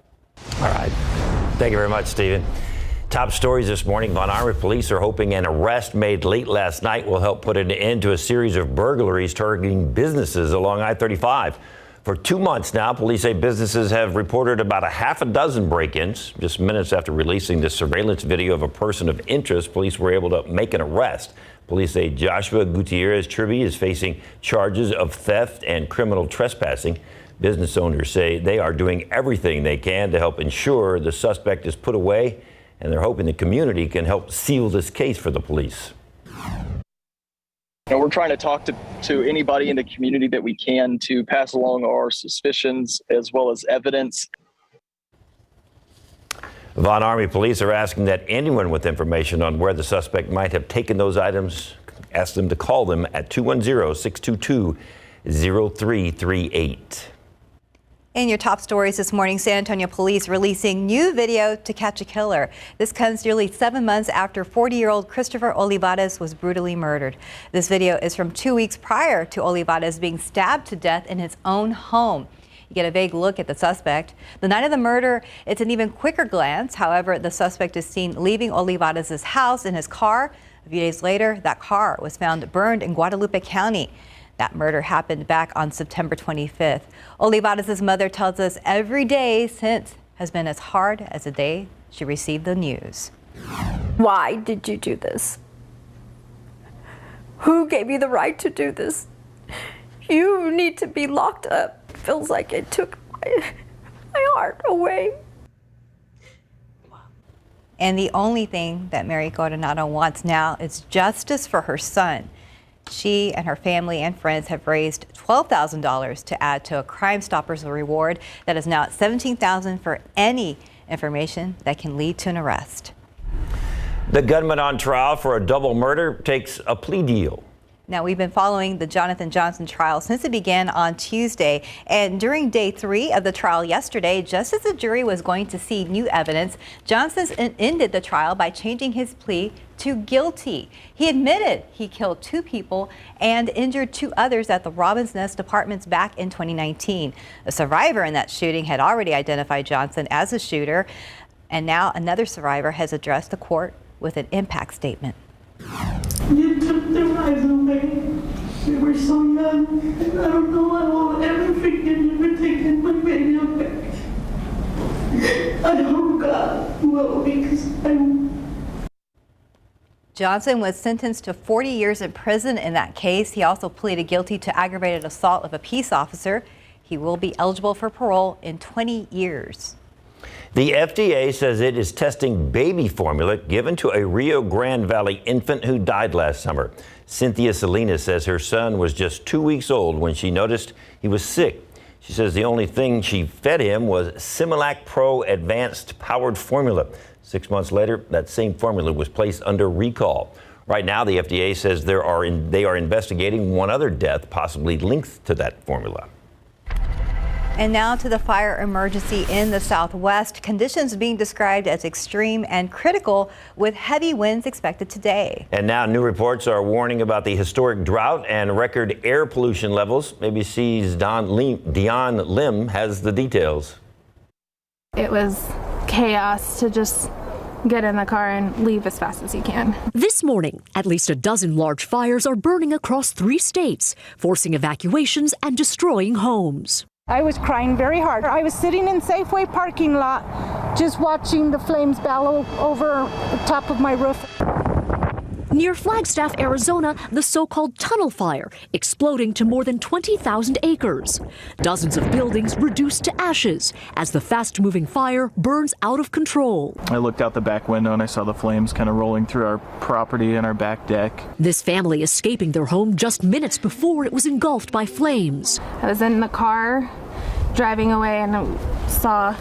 All right. Thank you very much, Stephen. Top stories this morning. Von Army police are hoping an arrest made late last night will help put an end to a series of burglaries targeting businesses along I-35. For 2 months now, police say businesses have reported about a half a dozen break-ins. Just minutes after releasing this surveillance video of a person of interest, police were able to make an arrest. Police say Joshua Gutierrez Tribby is facing charges of theft and criminal trespassing. Business owners say they are doing everything they can to help ensure the suspect is put away, and they're hoping the community can help seal this case for the police. We're trying to talk to anybody in the community that we can to pass along our suspicions as well as evidence. Von Army police are asking that anyone with information on where the suspect might have taken those items, ask them to call them at 210-622-0338. In your top stories this morning, San Antonio police releasing new video to catch a killer. This comes nearly 7 months after 40-year-old Christopher Olivares was brutally murdered. This video is from 2 weeks prior to Olivares being stabbed to death in his own home. You get a vague look at the suspect. The night of the murder, it's an even quicker glance. However, the suspect is seen leaving Olivares' house in his car. A few days later, that car was found burned in Guadalupe County. That murder happened back on September 25th. Olivares' mother tells us every day since has been as hard as the day she received the news. Why did you do this? Who gave you the right to do this? You need to be locked up. Feels like it took my heart away. And the only thing that Mary Coronado wants now is justice for her son. She and her family and friends have raised $12,000 to add to a Crime Stoppers reward that is now at $17,000 for any information that can lead to an arrest. The gunman on trial for a double murder takes a plea deal. Now, we've been following the Jonathan Johnson trial since it began on Tuesday. And during day 3 of the trial yesterday, just as the jury was going to see new evidence, Johnson ended the trial by changing his plea to guilty. He admitted he killed 2 people and injured 2 others at the Robins Nest Apartments back in 2019. A survivor in that shooting had already identified Johnson as the shooter. And now another survivor has addressed the court with an impact statement. You took their lives away. We were so young, and I don't know I will ever forgive you for taking my baby away. I hope God will, because Johnson was sentenced to 40 years in prison in that case. He also pleaded guilty to aggravated assault of a peace officer. He will be eligible for parole in 20 years. The FDA says it is testing baby formula given to a Rio Grande Valley infant who died last summer. Cynthia Salinas says her son was just 2 weeks old when she noticed he was sick. She says the only thing she fed him was Similac Pro Advanced Powered Formula. 6 months later, that same formula was placed under recall. Right now, the FDA says they are investigating one other death possibly linked to that formula. And now to the fire emergency in the Southwest. Conditions being described as extreme and critical with heavy winds expected today. And now new reports are warning about the historic drought and record air pollution levels. ABC's Dion Lim has the details. It was chaos to just get in the car and leave as fast as you can. This morning, at least a dozen large fires are burning across 3 states, forcing evacuations and destroying homes. I was crying very hard. I was sitting in Safeway parking lot, just watching the flames bellow over the top of my roof. Near Flagstaff, Arizona, the so-called tunnel fire exploding to more than 20,000 acres. Dozens of buildings reduced to ashes as the fast-moving fire burns out of control. I looked out the back window and I saw the flames kind of rolling through our property and our back deck. This family escaping their home just minutes before it was engulfed by flames. I was in the car driving away and I saw,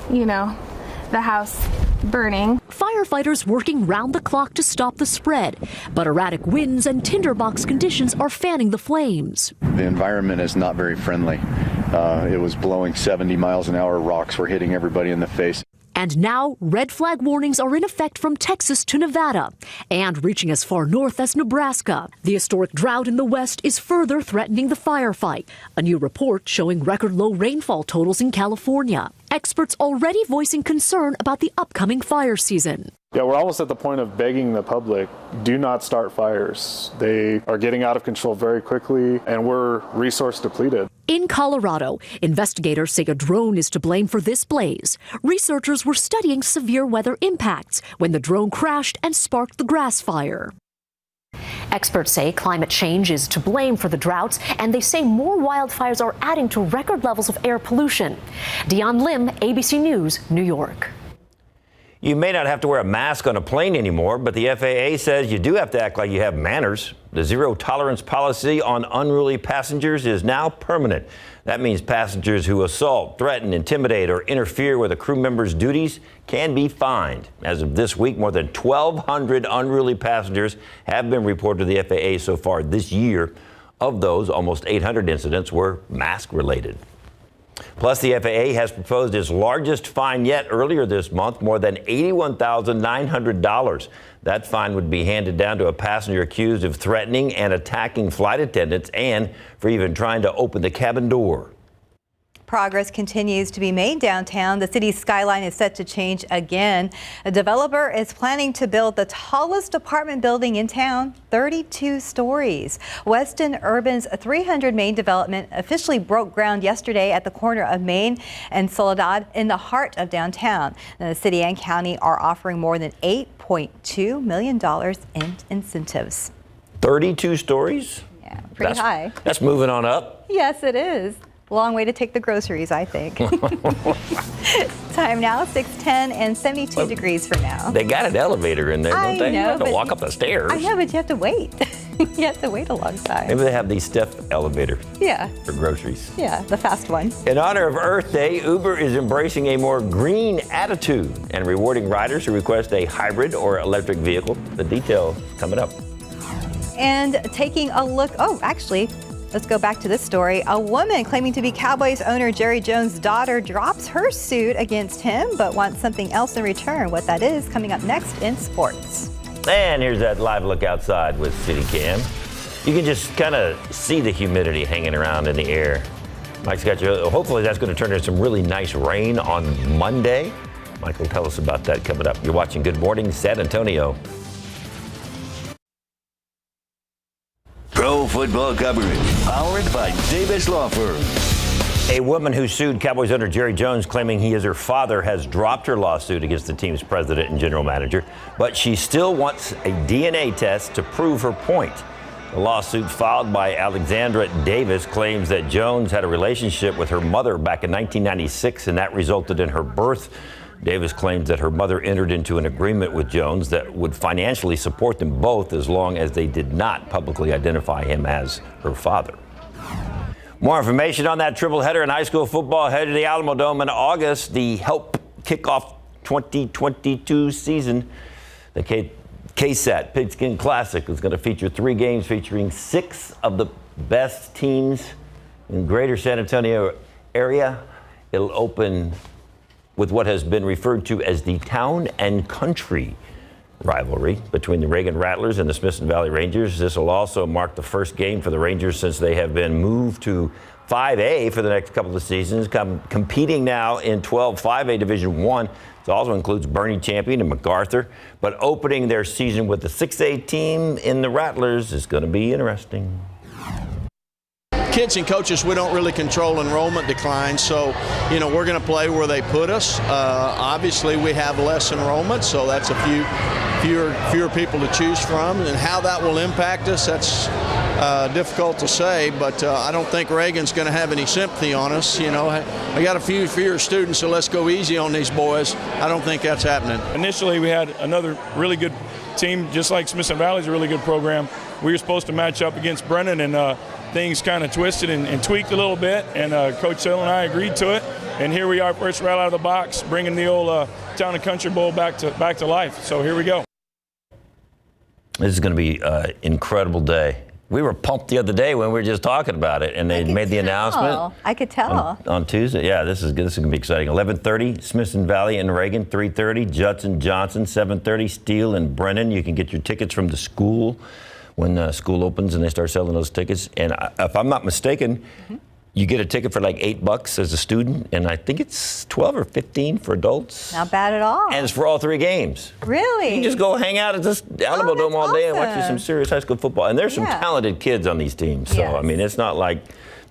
the house burning. Firefighters working round the clock to stop the spread, but erratic winds and tinderbox conditions are fanning the flames. The environment is not very friendly. It was blowing 70 miles an hour. Rocks were hitting everybody in the face. And now red flag warnings are in effect from Texas to Nevada and reaching as far north as Nebraska. The historic drought in the west is further threatening the firefight. A new report showing record low rainfall totals in California. experts already voicing concern about the upcoming fire season. Yeah, we're almost at the point of begging the public, do not start fires. They are getting out of control very quickly, and we're resource depleted. In Colorado, investigators say a drone is to blame for this blaze. Researchers were studying severe weather impacts when the drone crashed and sparked the grass fire. Experts say climate change is to blame for the droughts, and they say more wildfires are adding to record levels of air pollution. Dion Lim, ABC News, New York. You may not have to wear a mask on a plane anymore, but the FAA says you do have to act like you have manners. The zero tolerance policy on unruly passengers is now permanent. That means passengers who assault, threaten, intimidate, or interfere with a crew member's duties can be fined. As of this week, more than 1,200 unruly passengers have been reported to the FAA so far this year. Of those, almost 800 incidents were mask-related. Plus, the FAA has proposed its largest fine yet earlier this month, more than $81,900. That fine would be handed down to a passenger accused of threatening and attacking flight attendants and for even trying to open the cabin door. Progress continues to be made downtown. The city's skyline is set to change again. A developer is planning to build the tallest apartment building in town, 32 stories. Weston Urban's 300 Main development officially broke ground yesterday at the corner of Main and Soledad in the heart of downtown. The city and county are offering more than $8.2 million in incentives. 32 stories? Yeah, pretty high. That's moving on up. Yes, it is. Long way to take the groceries, I think. Time now, 6:10 and 72 degrees for now. They got an elevator in there, don't they? I know, You have to but walk up the stairs. I know, but you have to wait. You have to wait a long time. Maybe they have these stepped elevator Yeah, for groceries. yeah, the fast one. In honor of Earth Day, Uber is embracing a more green attitude and rewarding riders who request a hybrid or electric vehicle. The details coming up. And taking a look, actually, let's go back to this story. A woman claiming to be Cowboys owner Jerry Jones' daughter drops her suit against him, but wants something else in return. What that is coming up next in sports. And here's that live look outside with CityCam. You can just kind of see the humidity hanging around in the air. Mike's got you. Hopefully that's going to turn into some really nice rain on Monday. Mike will tell us about that coming up. You're watching Good Morning San Antonio. Pro football coverage powered by Davis Law Firm. A woman who sued Cowboys owner Jerry Jones, claiming he is her father, has dropped her lawsuit against the team's president and general manager, but she still wants a DNA test to prove her point. The lawsuit filed by Alexandra Davis claims that Jones had a relationship with her mother back in 1996, and that resulted in her birth. Davis claims that her mother entered into an agreement with Jones that would financially support them both as long as they did not publicly identify him as her father. More information on that triple header in high school football headed to the Alamo Dome in August. The help kick off 2022 season. The KSAT Pigskin Classic is going to feature 3 games featuring 6 of the best teams in greater San Antonio area. It'll open with what has been referred to as the town and country rivalry between the Reagan Rattlers and the Smithson Valley Rangers. This will also mark the first game for the Rangers since they have been moved to 5A for the next couple of seasons, competing now in 12 5A Division I. It also includes Bernie Champion and MacArthur. But opening their season with the 6A team in the Rattlers is going to be interesting. Kids and coaches, we don't really control enrollment decline, so we're going to play where they put us. Obviously, we have less enrollment, so that's fewer people to choose from, and how that will impact us, that's difficult to say. But I don't think Reagan's going to have any sympathy on us. I got a few fewer students, so let's go easy on these boys. I don't think that's happening. Initially, we had another really good team, just like Smithson Valley's a really good program. We were supposed to match up against Brennan, and things kind of twisted and tweaked a little bit, and Coach Hill and I agreed to it, and here we are, first right out of the box, bringing the old Town and Country Bowl back to life. So here we go. This is going to be an incredible day. We were pumped the other day when we were just talking about it, and they made the announcement. I could tell. On Tuesday. Yeah, this is good. This is going to be exciting. 11:30, Smithson Valley and Reagan. 3:30, Judson Johnson. 7:30, Steele and Brennan. You can get your tickets from the school when school opens and they start selling those tickets. And if I'm not mistaken, You get a ticket for like $8 as a student, and I think it's 12 or 15 for adults. Not bad at all. And it's for all 3 games. Really? You can just go hang out at this Alamo Dome all day and watch awesome. some serious high school football. And there's some talented kids on these teams. So, Yes. I mean, it's not like,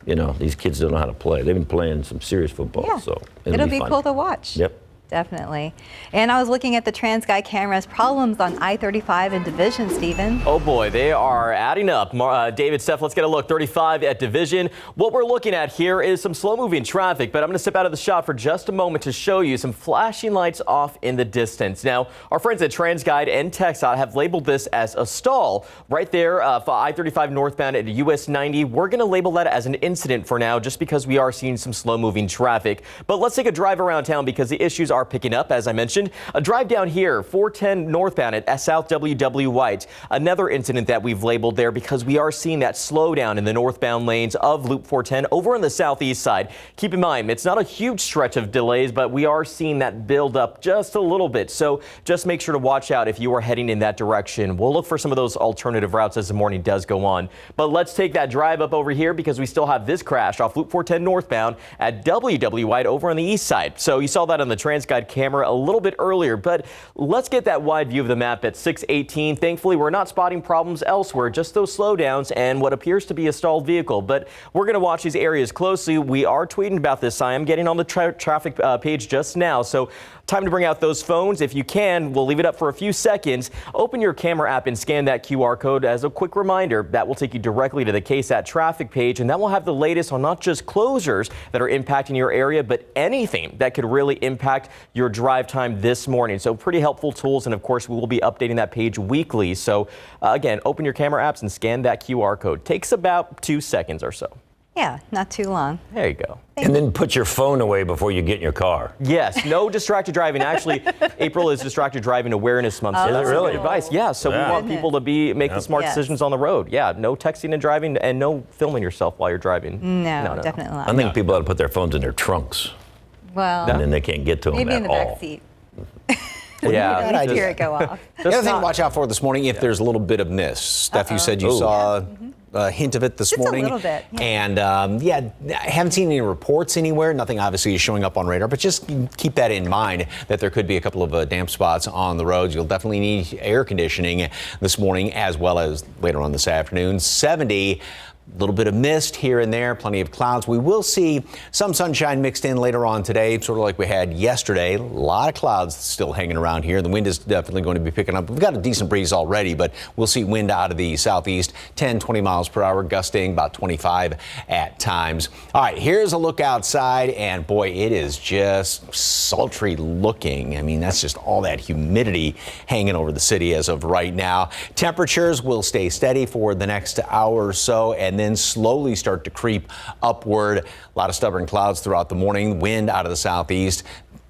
these kids don't know how to play. They've been playing some serious football. Yeah. So It'll be fun. cool to watch. Yep. Definitely. And I was looking at the TransGuide cameras, problems on I-35 and Division, Stephen. Oh boy, they are adding up. David, Steph, let's get a look. 35 at Division. What we're looking at here is some slow-moving traffic, but I'm going to step out of the shot for just a moment to show you some flashing lights off in the distance. Now, our friends at TransGuide and KSAT have labeled this as a stall. Right there, for I-35 northbound at US 90, we're going to label that as an incident for now, just because we are seeing some slow-moving traffic. But let's take a drive around town because the issues are picking up, as I mentioned. A drive down here, 410 northbound at South WW White. Another incident that we've labeled there because we are seeing that slowdown in the northbound lanes of Loop 410 over on the southeast side. Keep in mind, it's not a huge stretch of delays, but we are seeing that build up just a little bit. So just make sure to watch out if you are heading in that direction. We'll look for some of those alternative routes as the morning does go on. But let's take that drive up over here because we still have this crash off Loop 410 northbound at WW White over on the east side. So you saw that on the TransGuide camera a little bit earlier, but let's get that wide view of the map at 6:18. Thankfully, we're not spotting problems elsewhere, just those slowdowns and what appears to be a stalled vehicle. But we're going to watch these areas closely. We are tweeting about this. I am getting on the traffic page just now, so time to bring out those phones. If you can, we'll leave it up for a few seconds. Open your camera app and scan that QR code as a quick reminder. That will take you directly to the KSAT traffic page, and that will have the latest on not just closures that are impacting your area, but anything that could really impact your drive time this morning. So pretty helpful tools, and of course we will be updating that page weekly. So again, open your camera apps and scan that QR code. Takes about 2 seconds or so. Yeah, not too long. There you go. And then put your phone away before you get in your car. Yes, no distracted driving. Actually, April is Distracted Driving Awareness Month. Oh, So that's really? good advice. Yeah, so we want people to make the smart decisions on the road. Yeah, no texting and driving and no filming yourself while you're driving. No, definitely not. I think people ought to put their phones in their trunks. Well, And then they can't get to them maybe at in the all. back seat. Yeah, Hear it go off. The other thing to watch out for this morning, if there's a little bit of mist. Steph, you said you saw a hint of it this morning. Just a little bit. Yeah. And I haven't seen any reports anywhere. Nothing obviously is showing up on radar, but just keep that in mind that there could be a couple of damp spots on the roads. You'll definitely need air conditioning this morning as well as later on this afternoon. 70. A little bit of mist here and there, plenty of clouds. We will see some sunshine mixed in later on today, sort of like we had yesterday. A lot of clouds still hanging around here. The wind is definitely going to be picking up. We've got a decent breeze already, but we'll see wind out of the southeast, 10, 20 miles per hour, gusting about 25 at times. All right, here's a look outside, and boy, it is just sultry looking. I mean, that's just all that humidity hanging over the city as of right now. Temperatures will stay steady for the next hour or so, and then slowly start to creep upward. A lot of stubborn clouds throughout the morning. Wind out of the southeast.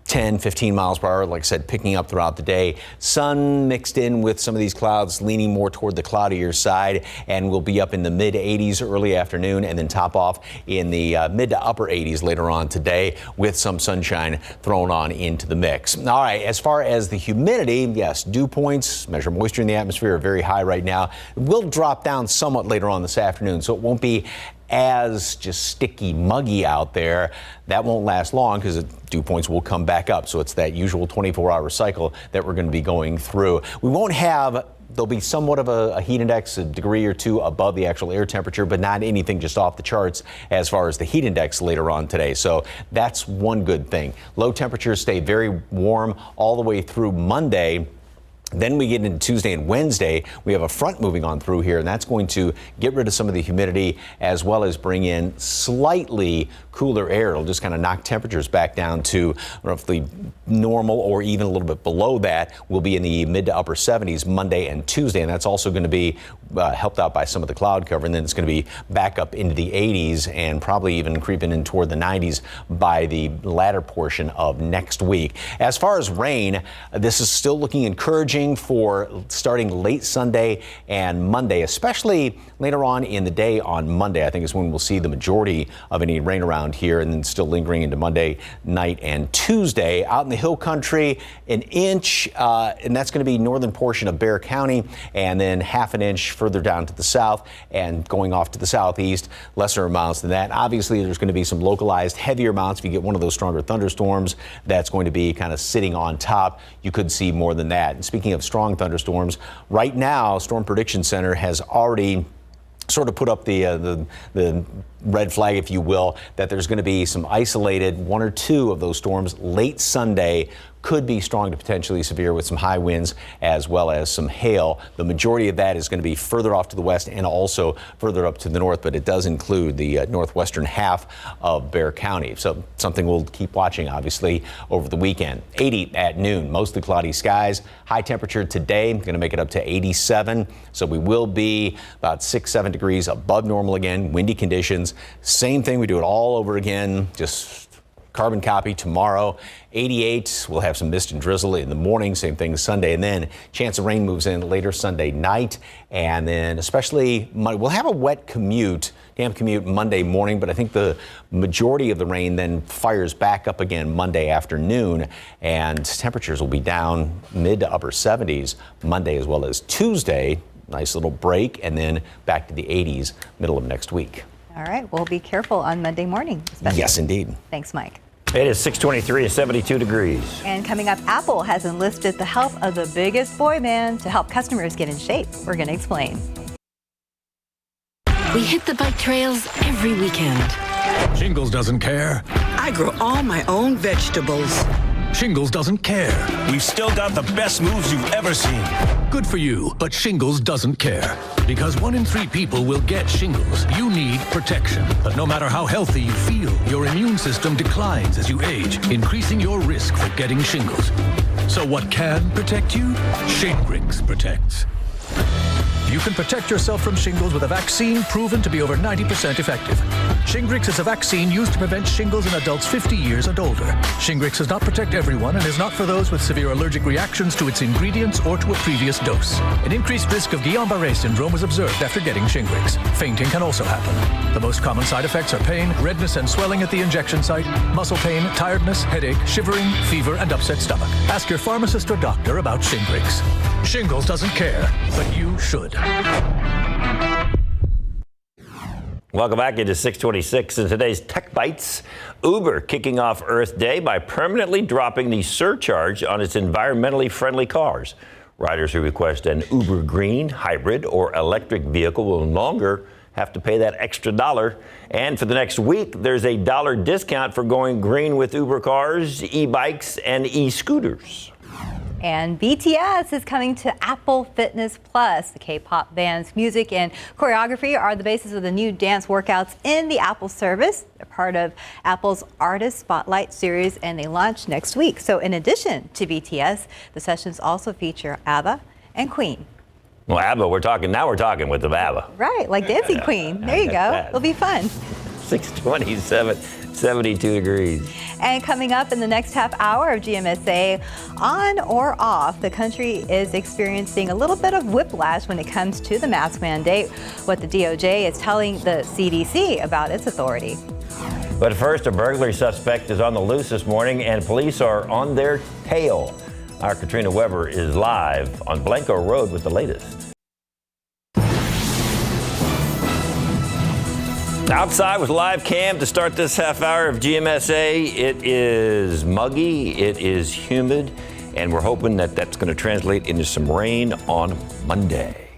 10, 15 miles per hour, like I said, picking up throughout the day. Sun mixed in with some of these clouds, leaning more toward the cloudier side, and we'll be up in the mid 80s early afternoon and then top off in the mid to upper 80s later on today with some sunshine thrown on into the mix. All right, as far as the humidity, yes, dew points, measure moisture in the atmosphere are very high right now. It will drop down somewhat later on this afternoon, so it won't be as just sticky, muggy out there. That won't last long because the dew points will come back up. So it's that usual 24-hour cycle that we're going to be going through. We won't have, there'll be somewhat of a heat index, a degree or two above the actual air temperature, but not anything just off the charts as far as the heat index later on today. So that's one good thing. Low temperatures stay very warm all the way through Monday. Then we get into Tuesday and Wednesday. We have a front moving on through here, and that's going to get rid of some of the humidity as well as bring in slightly cooler air. It'll just kind of knock temperatures back down to roughly normal or even a little bit below that. We'll be in the mid to upper 70s Monday and Tuesday, and that's also going to be helped out by some of the cloud cover, and then it's going to be back up into the 80s and probably even creeping in toward the 90s by the latter portion of next week. As far as rain, this is still looking encouraging. watching for starting late Sunday and Monday, especially later on in the day on Monday. I think is when we'll see the majority of any rain around here, and then still lingering into Monday night and Tuesday. Out in the hill country, an inch, and that's going to be northern portion of Bexar County, and then half an inch further down to the south and going off to the southeast, lesser amounts than that. Obviously, there's going to be some localized heavier amounts. If you get one of those stronger thunderstorms, that's going to be kind of sitting on top. You could see more than that. And speaking of strong thunderstorms, right now, Storm Prediction Center has already sort of put up the red flag, if you will, that there's going to be some isolated one or two of those storms late Sunday. Could be strong to potentially severe with some high winds as well as some hail. The majority of that is going to be further off to the west and also further up to the north, but it does include the northwestern half of Bexar County. So something we'll keep watching, obviously, over the weekend. 80 at noon, mostly cloudy skies. High temperature today, going to make it up to 87. So we will be about 6-7 degrees above normal again. Windy conditions. Same thing, we do it all over again. Just carbon copy tomorrow. 88, we'll have some mist and drizzle in the morning, same thing Sunday, and then chance of rain moves in later Sunday night, and then especially we'll have a wet commute, damp commute Monday morning, but I think the majority of the rain then fires back up again Monday afternoon, and temperatures will be down mid to upper 70s Monday as well as Tuesday. Nice little break, and then back to the 80s middle of next week. All right, well, be careful on Monday morning. Yes, indeed. Thanks, Mike. It is 6:23 and 72 degrees. And coming up, Apple has enlisted the help of the biggest boy band to help customers get in shape. We're going to explain. We hit the bike trails every weekend. Shingles doesn't care. I grow all my own vegetables. Shingles doesn't care. We've still got the best moves you've ever seen. Good for you, but Shingles doesn't care. Because 1 in 3 people will get shingles. You need protection. But no matter how healthy you feel, your immune system declines as you age, increasing your risk for getting shingles. So what can protect you? Shingrix protects. You can protect yourself from shingles with a vaccine proven to be over 90% effective. Shingrix is a vaccine used to prevent shingles in adults 50 years and older. Shingrix does not protect everyone and is not for those with severe allergic reactions to its ingredients or to a previous dose. An increased risk of Guillain-Barré syndrome was observed after getting Shingrix. Fainting can also happen. The most common side effects are pain, redness and swelling at the injection site, muscle pain, tiredness, headache, shivering, fever, and upset stomach. Ask your pharmacist or doctor about Shingrix. Shingles doesn't care, but you should. Welcome back into 626 and today's Tech Bites. Uber kicking off Earth Day by permanently dropping the surcharge on its environmentally friendly cars. Riders who request an Uber Green, hybrid, or electric vehicle will no longer have to pay that extra $1. And for the next week, there's a $1 discount for going green with Uber cars, e-bikes, and e-scooters. And BTS is coming to Apple Fitness Plus. The K-pop band's music and choreography are the basis of the new dance workouts in the Apple service. They're part of Apple's Artist Spotlight series, and they launch next week. So in addition to BTS, the sessions also feature ABBA and Queen. Well, ABBA, we're talking with the ABBA. Right, like Dancing Queen. There you go. It'll be fun. 627, 72 degrees. And coming up in the next half hour of GMSA, on or off, the country is experiencing a little bit of whiplash when it comes to the mask mandate. What the DOJ is telling the CDC about its authority. But first, a burglary suspect is on the loose this morning, and police are on their tail. Our Katrina Weber is live on Blanco Road with the latest. Outside with live cam to start this half hour of GMSA. It is muggy, it is humid, and we're hoping that that's going to translate into some rain on Monday.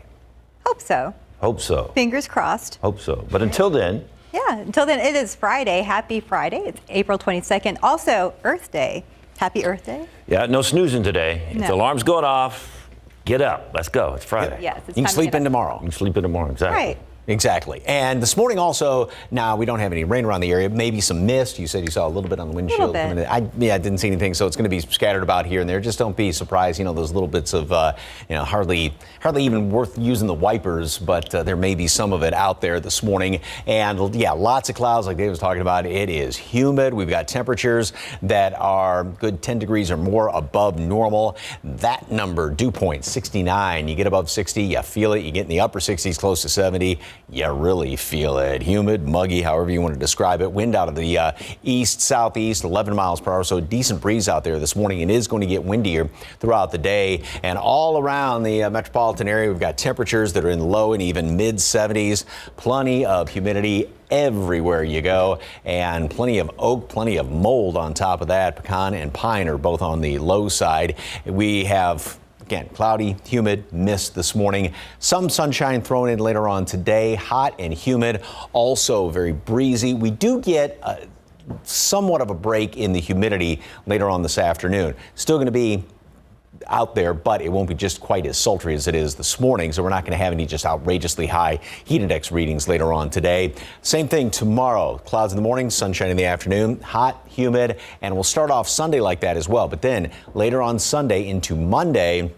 Hope so. Hope so. Fingers crossed. Hope so. But until then. Yeah, until then, it is Friday. Happy Friday. It's April 22nd. Also, Earth Day. Happy Earth Day. Yeah, no snoozing today. No. If the alarm's going off, get up. Let's go. It's Friday. Yes, it's you can time sleep to in tomorrow. You can sleep in tomorrow, exactly. Right. Exactly. And this morning also, now we don't have any rain around the area, maybe some mist. You said you saw a little bit on the windshield. I didn't see anything, so it's going to be scattered about here and there. Just don't be surprised, those little bits of, hardly even worth using the wipers, but there may be some of it out there this morning. And yeah, lots of clouds like Dave was talking about. It is humid. We've got temperatures that are good 10 degrees or more above normal. That number, dew point, 69. You get above 60, you feel it. You get in the upper 60s, close to 70. You really feel it. Humid, muggy, however you want to describe it. Wind out of the east-southeast, 11 miles per hour. So a decent breeze out there this morning. It is going to get windier throughout the day. And all around the metropolitan area, we've got temperatures that are in low and even mid-70s. Plenty of humidity everywhere you go, and plenty of oak, plenty of mold on top of that. Pecan and pine are both on the low side. We have, again, cloudy, humid, mist this morning. Some sunshine thrown in later on today. Hot and humid, also very breezy. We do get somewhat of a break in the humidity later on this afternoon. Still going to be out there, but it won't be just quite as sultry as it is this morning, so we're not going to have any just outrageously high heat index readings later on today. Same thing tomorrow. Clouds in the morning, sunshine in the afternoon, hot, humid, and we'll start off Sunday like that as well. But then later on Sunday into Monday,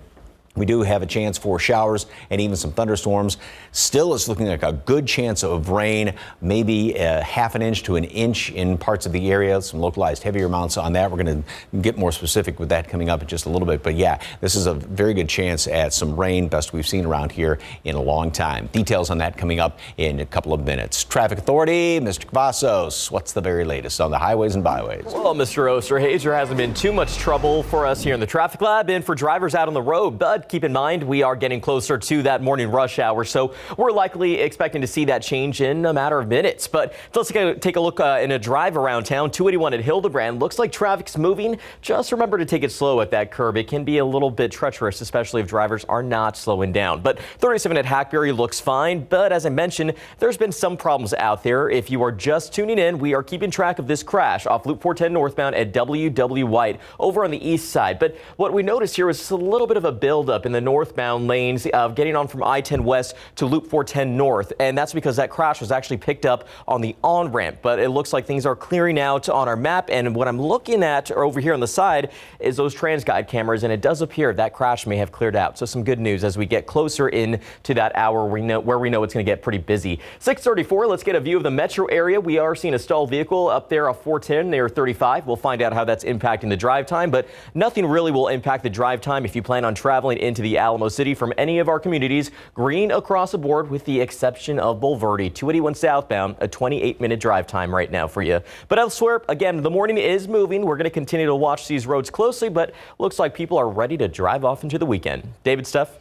we do have a chance for showers and even some thunderstorms. Still, it's looking like a good chance of rain, maybe half an inch to an inch in parts of the area. Some localized heavier amounts on that. We're going to get more specific with that coming up in just a little bit. But yeah, this is a very good chance at some rain, best we've seen around here in a long time. Details on that coming up in a couple of minutes. Traffic Authority, Mr. Cavazos, what's the very latest on the highways and byways? Well, Mr. Osterhazer, there hasn't been too much trouble for us here in the traffic lab and for drivers out on the road, but keep in mind, we are getting closer to that morning rush hour, so we're likely expecting to see that change in a matter of minutes. But let's take a look in a drive around town. 281 at Hildebrand. Looks like traffic's moving. Just remember to take it slow at that curb. It can be a little bit treacherous, especially if drivers are not slowing down. But 37 at Hackberry looks fine. But as I mentioned, there's been some problems out there. If you are just tuning in, we are keeping track of this crash off Loop 410 northbound at W.W. White over on the east side. But what we noticed here was a little bit of a buildup in the northbound lanes of getting on from I-10 west to Loop 410 north, and that's because that crash was actually picked up on the on-ramp. But it looks like things are clearing out on our map, and what I'm looking at over here on the side is those TransGuide cameras, and it does appear that crash may have cleared out. So some good news as we get closer in to that hour where we know it's going to get pretty busy. 6:34, let's get a view of the metro area. We are seeing a stalled vehicle up there off 410 near 35. We'll find out how that's impacting the drive time, but nothing really will impact the drive time if you plan on traveling into the Alamo City from any of our communities. Green across the board with the exception of Bulverde. 281 southbound, a 28-minute drive time right now for you. But elsewhere, again, the morning is moving. We're going to continue to watch these roads closely, but looks like people are ready to drive off into the weekend. David, Steph.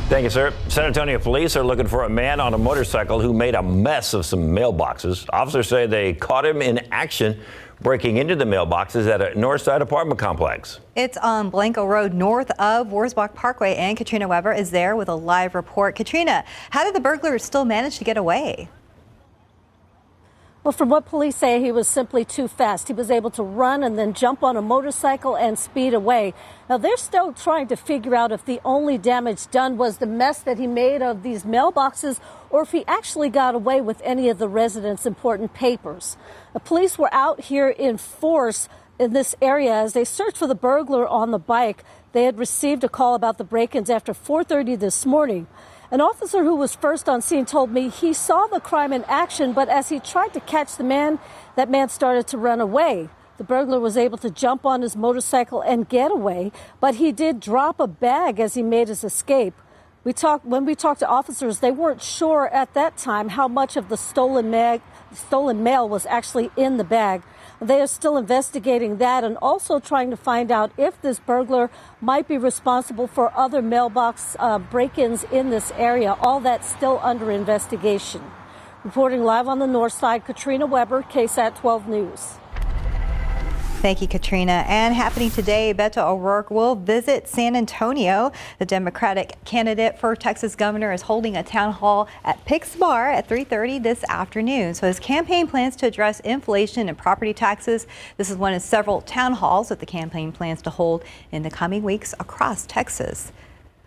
Thank you, sir. San Antonio police are looking for a man on a motorcycle who made a mess of some mailboxes. Officers say they caught him in action breaking into the mailboxes at a Northside apartment complex. It's on Blanco Road north of Wurzbach Parkway, and Katrina Weber is there with a live report. Katrina, how did the burglar still manage to get away? Well, from what police say, he was simply too fast. He was able to run and then jump on a motorcycle and speed away. Now, they're still trying to figure out if the only damage done was the mess that he made of these mailboxes or if he actually got away with any of the residents' important papers. The police were out here in force in this area as they searched for the burglar on the bike. They had received a call about the break-ins after 4:30 this morning. An officer who was first on scene told me he saw the crime in action, but as he tried to catch the man, that man started to run away. The burglar was able to jump on his motorcycle and get away, but he did drop a bag as he made his escape. When we talked to officers, they weren't sure at that time how much of the stolen mail was actually in the bag. They are still investigating that and also trying to find out if this burglar might be responsible for other mailbox break-ins in this area. All that's still under investigation. Reporting live on the north side, Katrina Weber, KSAT 12 News. Thank you, Katrina. And happening today, Beto O'Rourke will visit San Antonio. The Democratic candidate for Texas governor is holding a town hall at Pick's Bar at 3:30 this afternoon. So his campaign plans to address inflation and property taxes. This is one of several town halls that the campaign plans to hold in the coming weeks across Texas.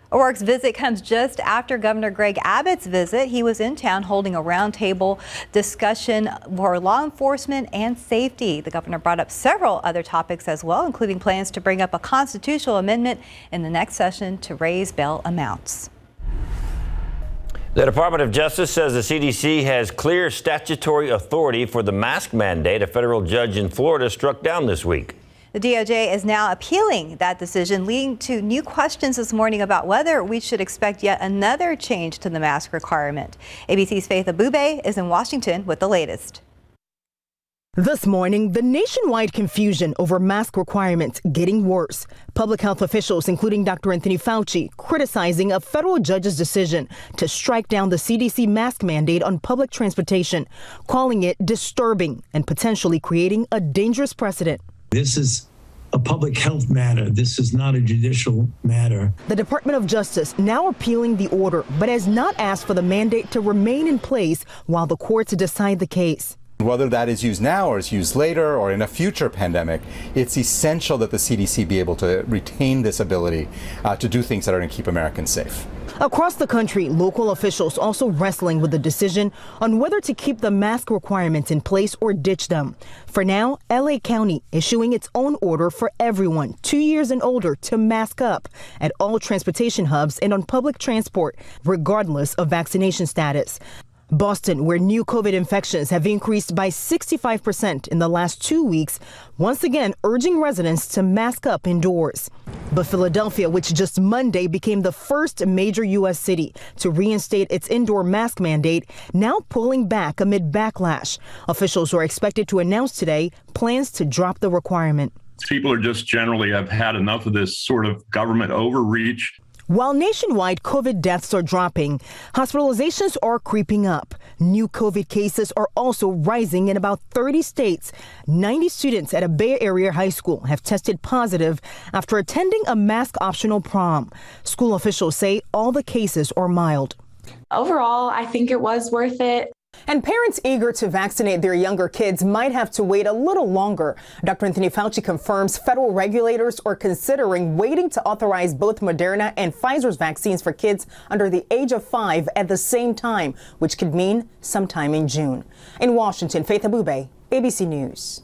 O'Rourke's visit comes just after Governor Greg Abbott's visit. He was in town holding a roundtable discussion for law enforcement and safety. The governor brought up several other topics as well, including plans to bring up a constitutional amendment in the next session to raise bail amounts. The Department of Justice says the CDC has clear statutory authority for the mask mandate a federal judge in Florida struck down this week. The DOJ is now appealing that decision, leading to new questions this morning about whether we should expect yet another change to the mask requirement. ABC's Faith Abube is in Washington with the latest. This morning, the nationwide confusion over mask requirements getting worse. Public health officials, including Dr. Anthony Fauci, criticizing a federal judge's decision to strike down the CDC mask mandate on public transportation, calling it disturbing and potentially creating a dangerous precedent. This is a public health matter. This is not a judicial matter. The Department of Justice now appealing the order, but has not asked for the mandate to remain in place while the courts decide the case. Whether that is used now or is used later or in a future pandemic, it's essential that the CDC be able to retain this ability to do things that are going to keep Americans safe. Across the country, local officials also wrestling with the decision on whether to keep the mask requirements in place or ditch them. For now, LA County issuing its own order for everyone 2 years and older to mask up at all transportation hubs and on public transport, regardless of vaccination status. Boston, where new COVID infections have increased by 65% in the last 2 weeks, once again urging residents to mask up indoors. But Philadelphia, which just Monday became the first major U.S. city to reinstate its indoor mask mandate, now pulling back amid backlash. Officials are expected to announce today plans to drop the requirement. People are just generally have had enough of this sort of government overreach. While nationwide COVID deaths are dropping, hospitalizations are creeping up. New COVID cases are also rising in about 30 states. 90 students at a Bay Area high school have tested positive after attending a mask-optional prom. School officials say all the cases are mild. Overall, I think it was worth it. And parents eager to vaccinate their younger kids might have to wait a little longer. Dr. Anthony Fauci confirms federal regulators are considering waiting to authorize both Moderna and Pfizer's vaccines for kids under the age of 5 at the same time, which could mean sometime in June. In Washington, Faith Abube, ABC News.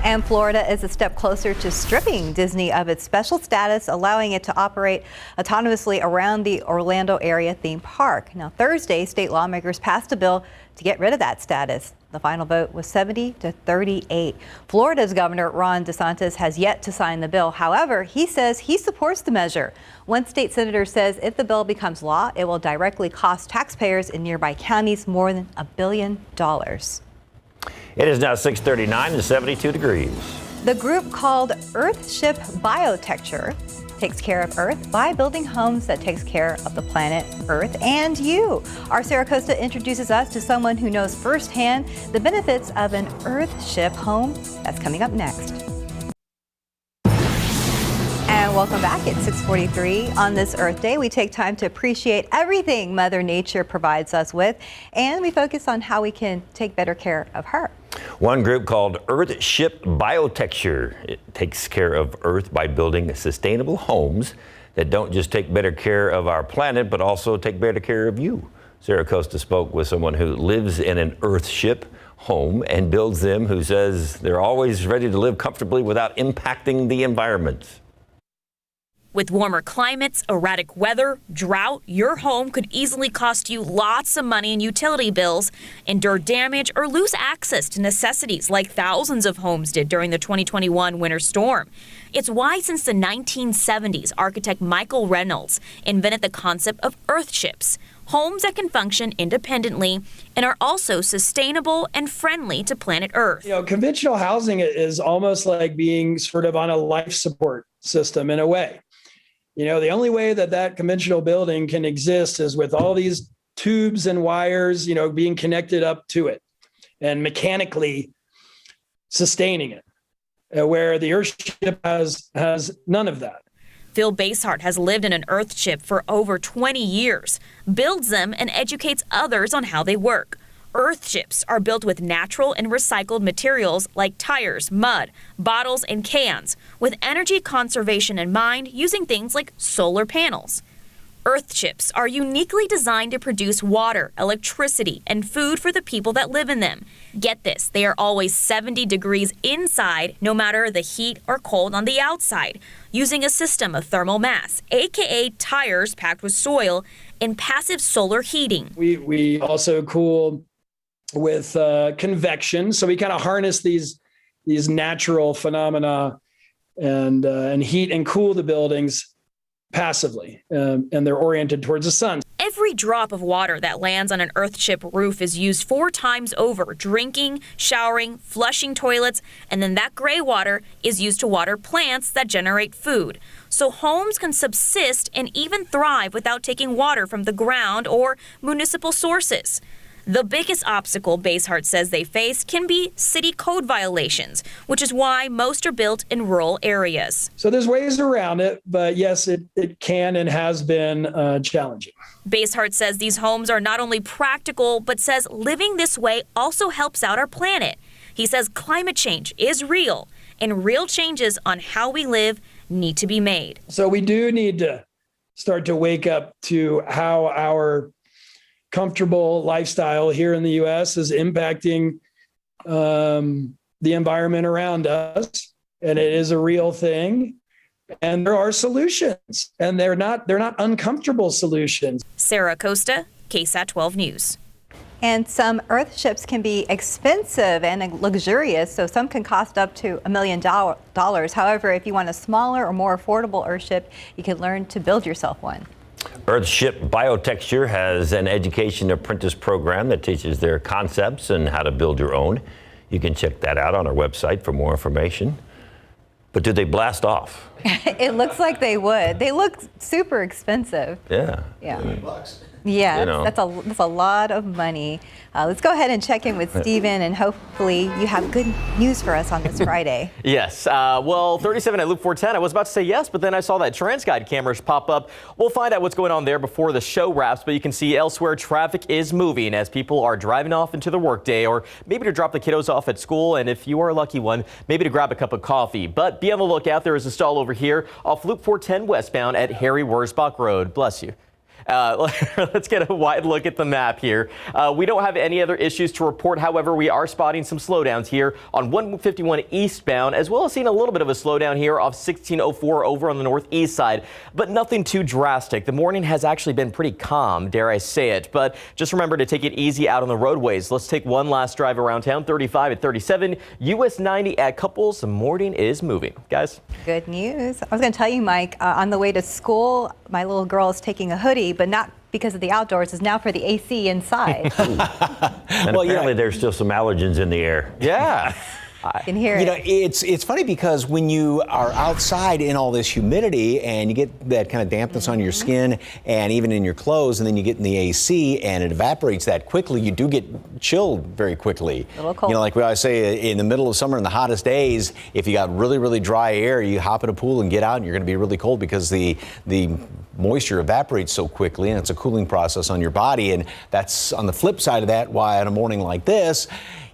And Florida is a step closer to stripping Disney of its special status, allowing it to operate autonomously around the Orlando area theme park. Now, Thursday, state lawmakers passed a bill to get rid of that status. The final vote was 70-38. Florida's Governor Ron DeSantis has yet to sign the bill. However, he says he supports the measure. One state senator says if the bill becomes law, it will directly cost taxpayers in nearby counties more than $1 billion. It is now 6:39 and 72 degrees. The group called Earthship Biotecture takes care of Earth by building homes that takes care of the planet Earth and you. Our Sarah Costa introduces us to someone who knows firsthand the benefits of an Earthship home. That's coming up next. And welcome back at 6:43 on this Earth Day. We take time to appreciate everything Mother Nature provides us with, and we focus on how we can take better care of her. One group called Earthship Biotecture. It takes care of Earth by building sustainable homes that don't just take better care of our planet, but also take better care of you. Sarah Costa spoke with someone who lives in an Earthship home and builds them, who says they're always ready to live comfortably without impacting the environment. With warmer climates, erratic weather, drought, your home could easily cost you lots of money in utility bills, endure damage, or lose access to necessities like thousands of homes did during the 2021 winter storm. It's why since the 1970s, architect Michael Reynolds invented the concept of Earthships, homes that can function independently and are also sustainable and friendly to planet Earth. You know, conventional housing is almost like being sort of on a life support system in a way. You know, the only way that conventional building can exist is with all these tubes and wires, you know, being connected up to it and mechanically sustaining it, where the Earthship has none of that. Phil Basehart has lived in an Earthship for over 20 years, builds them and educates others on how they work. Earthships are built with natural and recycled materials like tires, mud, bottles, and cans, with energy conservation in mind using things like solar panels. Earthships are uniquely designed to produce water, electricity, and food for the people that live in them. Get this, they are always 70 degrees inside, no matter the heat or cold on the outside, using a system of thermal mass, aka tires packed with soil, and passive solar heating. We also cool with convection, so we kind of harness these natural phenomena and heat and cool the buildings passively, and they're oriented towards the sun. Every drop of water that lands on an Earthship roof is used 4 times over, drinking, showering, flushing toilets, and then that gray water is used to water plants that generate food. So homes can subsist and even thrive without taking water from the ground or municipal sources. The biggest obstacle Basehart says they face can be city code violations, which is why most are built in rural areas. So there's ways around it, but yes, it can and has been challenging. Basehart says these homes are not only practical, but says living this way also helps out our planet. He says climate change is real, and real changes on how we live need to be made. So we do need to start to wake up to how our comfortable lifestyle here in the U.S. is impacting the environment around us, and it is a real thing. And there are solutions, and they're not uncomfortable solutions. Sarah Acosta, KSAT 12 News. And some Earthships can be expensive and luxurious, so some can cost up to $1 million. However, if you want a smaller or more affordable Earthship, you can learn to build yourself one. Earthship Biotexture has an education apprentice program that teaches their concepts and how to build your own. You can check that out on our website for more information. But do they blast off? It looks like they would. They look super expensive. Yeah. Yeah, You know. that's a lot of money. Let's go ahead and check in with Steven, and hopefully you have good news for us on this Friday. Yes. Well, 37 at Loop 410. I was about to say yes, but then I saw that TransGuide cameras pop up. We'll find out what's going on there before the show wraps, but you can see elsewhere traffic is moving as people are driving off into the workday, or maybe to drop the kiddos off at school, and if you are a lucky one, maybe to grab a cup of coffee. But be on the lookout. There is a stall over here off Loop 410 westbound at Harry Wurzbach Road. Bless you. Let's get a wide look at the map here. We don't have any other issues to report. However, we are spotting some slowdowns here on 151 eastbound, as well as seeing a little bit of a slowdown here off 1604 over on the northeast side, but nothing too drastic. The morning has actually been pretty calm, dare I say it, but just remember to take it easy out on the roadways. Let's take one last drive around town. 35 at 37, US 90 at Couples. The morning is moving. Guys. Good news. I was going to tell you, Mike, on the way to school, my little girl is taking a hoodie, but not because of the outdoors. It's now for the AC inside. And apparently there's still some allergens in the air. Yeah. I can hear it. You know, it's funny because when you are outside in all this humidity and you get that kind of dampness on your skin and even in your clothes, and then you get in the AC and it evaporates that quickly, you do get chilled very quickly. A little cold. You know, like we always say, in the middle of summer in the hottest days, if you got really, really dry air, you hop in a pool and get out and you're going to be really cold because the moisture evaporates so quickly, and it's a cooling process on your body. And that's on the flip side of that, why on a morning like this,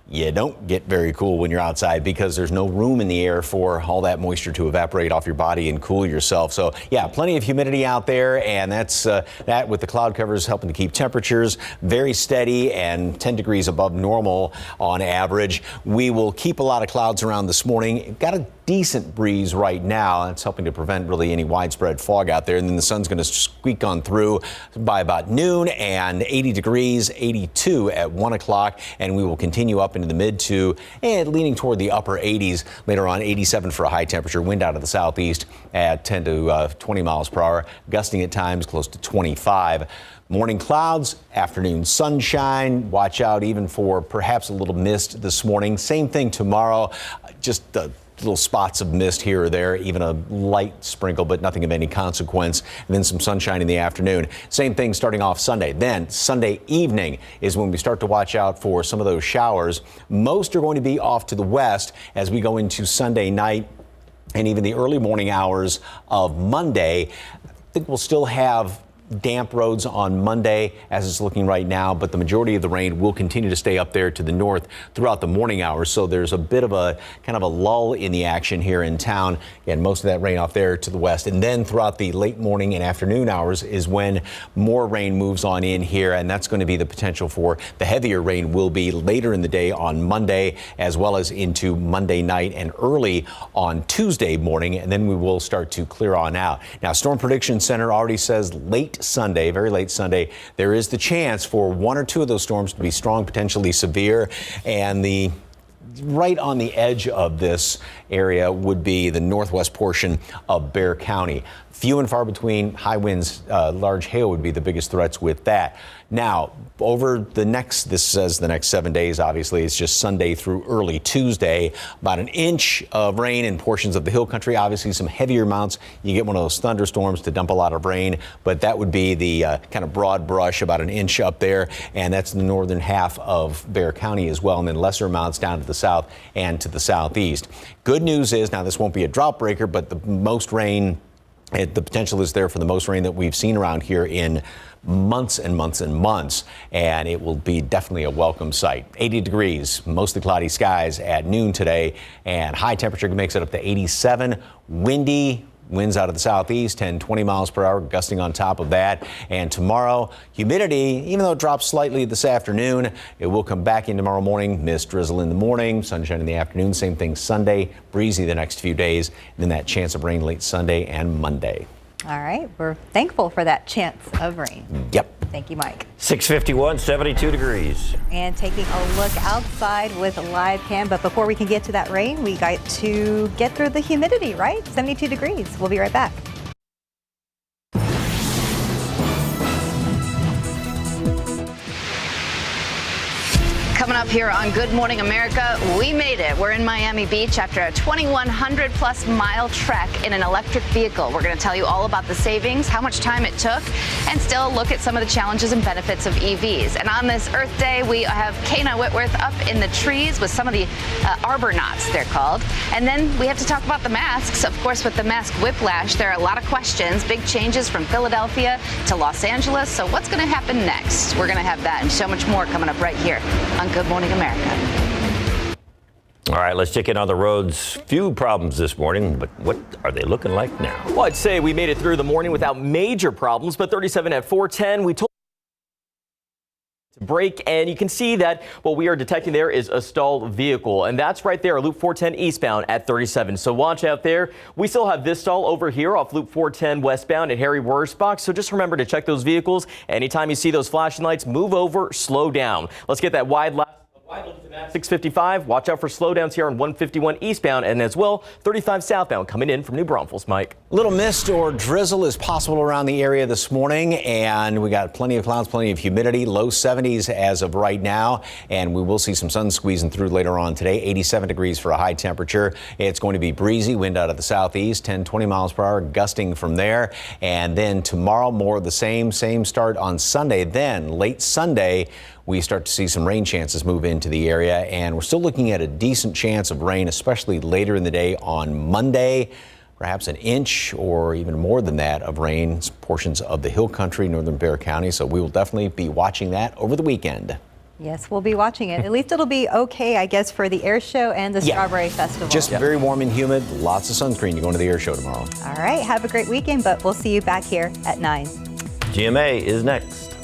you don't get very cool when you're outside because there's no room in the air for all that moisture to evaporate off your body and cool yourself. So yeah, plenty of humidity out there, and that's that with the cloud covers helping to keep temperatures very steady and 10 degrees above normal on average. We will keep a lot of clouds around this morning. Got a decent breeze right now. It's helping to prevent really any widespread fog out there. And then the sun's going to squeak on through by about noon, and 80 degrees, 82 at 1 o'clock. And we will continue up into the mid to and leaning toward the upper 80s later on. 87 for a high temperature. Wind out of the southeast at 10 to 20 miles per hour, gusting at times close to 25. Morning clouds, afternoon sunshine. Watch out even for perhaps a little mist this morning. Same thing tomorrow. Just little spots of mist here or there, even a light sprinkle, but nothing of any consequence. And then some sunshine in the afternoon. Same thing starting off Sunday. Then Sunday evening is when we start to watch out for some of those showers. Most are going to be off to the west as we go into Sunday night and even the early morning hours of Monday. I think we'll still have damp roads on Monday as it's looking right now, but the majority of the rain will continue to stay up there to the north throughout the morning hours. So there's a bit of a kind of a lull in the action here in town. Again, most of that rain off there to the west. And then throughout the late morning and afternoon hours is when more rain moves on in here. And that's going to be the potential for the heavier rain will be later in the day on Monday, as well as into Monday night and early on Tuesday morning. And then we will start to clear on out. Now, Storm Prediction Center already says late Sunday, very late Sunday, there is the chance for one or two of those storms to be strong, potentially severe. And the right on the edge of this area would be the northwest portion of Bexar County. Few and far between. High winds, large hail would be the biggest threats with that. Now, over this says the next 7 days, obviously, it's just Sunday through early Tuesday. About an inch of rain in portions of the hill country. Obviously, some heavier amounts. You get one of those thunderstorms to dump a lot of rain, but that would be the kind of broad brush, about an inch up there. And that's the northern half of Bexar County as well. And then lesser amounts down to the south and to the southeast. Good news is, now this won't be a drought breaker, but the most rain, the potential is there for the most rain that we've seen around here in months and months and months, and it will be definitely a welcome sight. 80 degrees, mostly cloudy skies at noon today, and high temperature makes it up to 87. Winds out of the southeast, 10-20 miles per hour, gusting on top of that. And tomorrow, humidity, even though it drops slightly this afternoon, it will come back in tomorrow morning. Mist, drizzle in the morning, sunshine in the afternoon. Same thing Sunday, breezy the next few days. And then that chance of rain late Sunday and Monday. All right. We're thankful for that chance of rain. Yep. Thank you, Mike. 6:51, 72 degrees. And taking a look outside with a live cam. But before we can get to that rain, we got to get through the humidity, right? 72 degrees. We'll be right back. Coming up here on Good Morning America, we made it. We're in Miami Beach after a 2,100 plus mile trek in an electric vehicle. We're going to tell you all about the savings, how much time it took, and still look at some of the challenges and benefits of EVs. And on this Earth Day, we have Kana Whitworth up in the trees with some of the arbonauts, they're called. And then we have to talk about the masks. Of course, with the mask whiplash, there are a lot of questions, big changes from Philadelphia to Los Angeles. So what's going to happen next? We're going to have that and so much more coming up right here on Good Morning America. All right, let's check in on the roads. Few problems this morning, but what are they looking like now? Well, I'd say we made it through the morning without major problems, but 37 at 410, we told to brake, and you can see that what we are detecting there is a stalled vehicle, and that's right there, Loop 410 eastbound at 37. So watch out there. We still have this stall over here off Loop 410 westbound at Harry Wurzbach. So just remember to check those vehicles. Anytime you see those flashing lights, move over, slow down. Let's get that wide look at 655. Watch out for slowdowns here on 151 eastbound and as well 35 southbound coming in from New Braunfels. Mike. Little mist or drizzle is possible around the area this morning, and we got plenty of clouds, plenty of humidity, low 70s as of right now, and we will see some sun squeezing through later on today. 87 degrees for a high temperature. It's going to be breezy, wind out of the southeast, 10-20 miles per hour, gusting from there. And then tomorrow, more of the same start on Sunday. Then late Sunday, we start to see some rain chances move into the area, and we're still looking at a decent chance of rain, especially later in the day on Monday. Perhaps an inch or even more than that of rain, portions of the hill country, northern Bexar County. So we will definitely be watching that over the weekend. Yes, we'll be watching it. At least it'll be okay, I guess, for the air show and the Strawberry Festival. Just very warm and humid, lots of sunscreen. You're going to the air show tomorrow. All right, have a great weekend, but we'll see you back here at 9. GMA is next.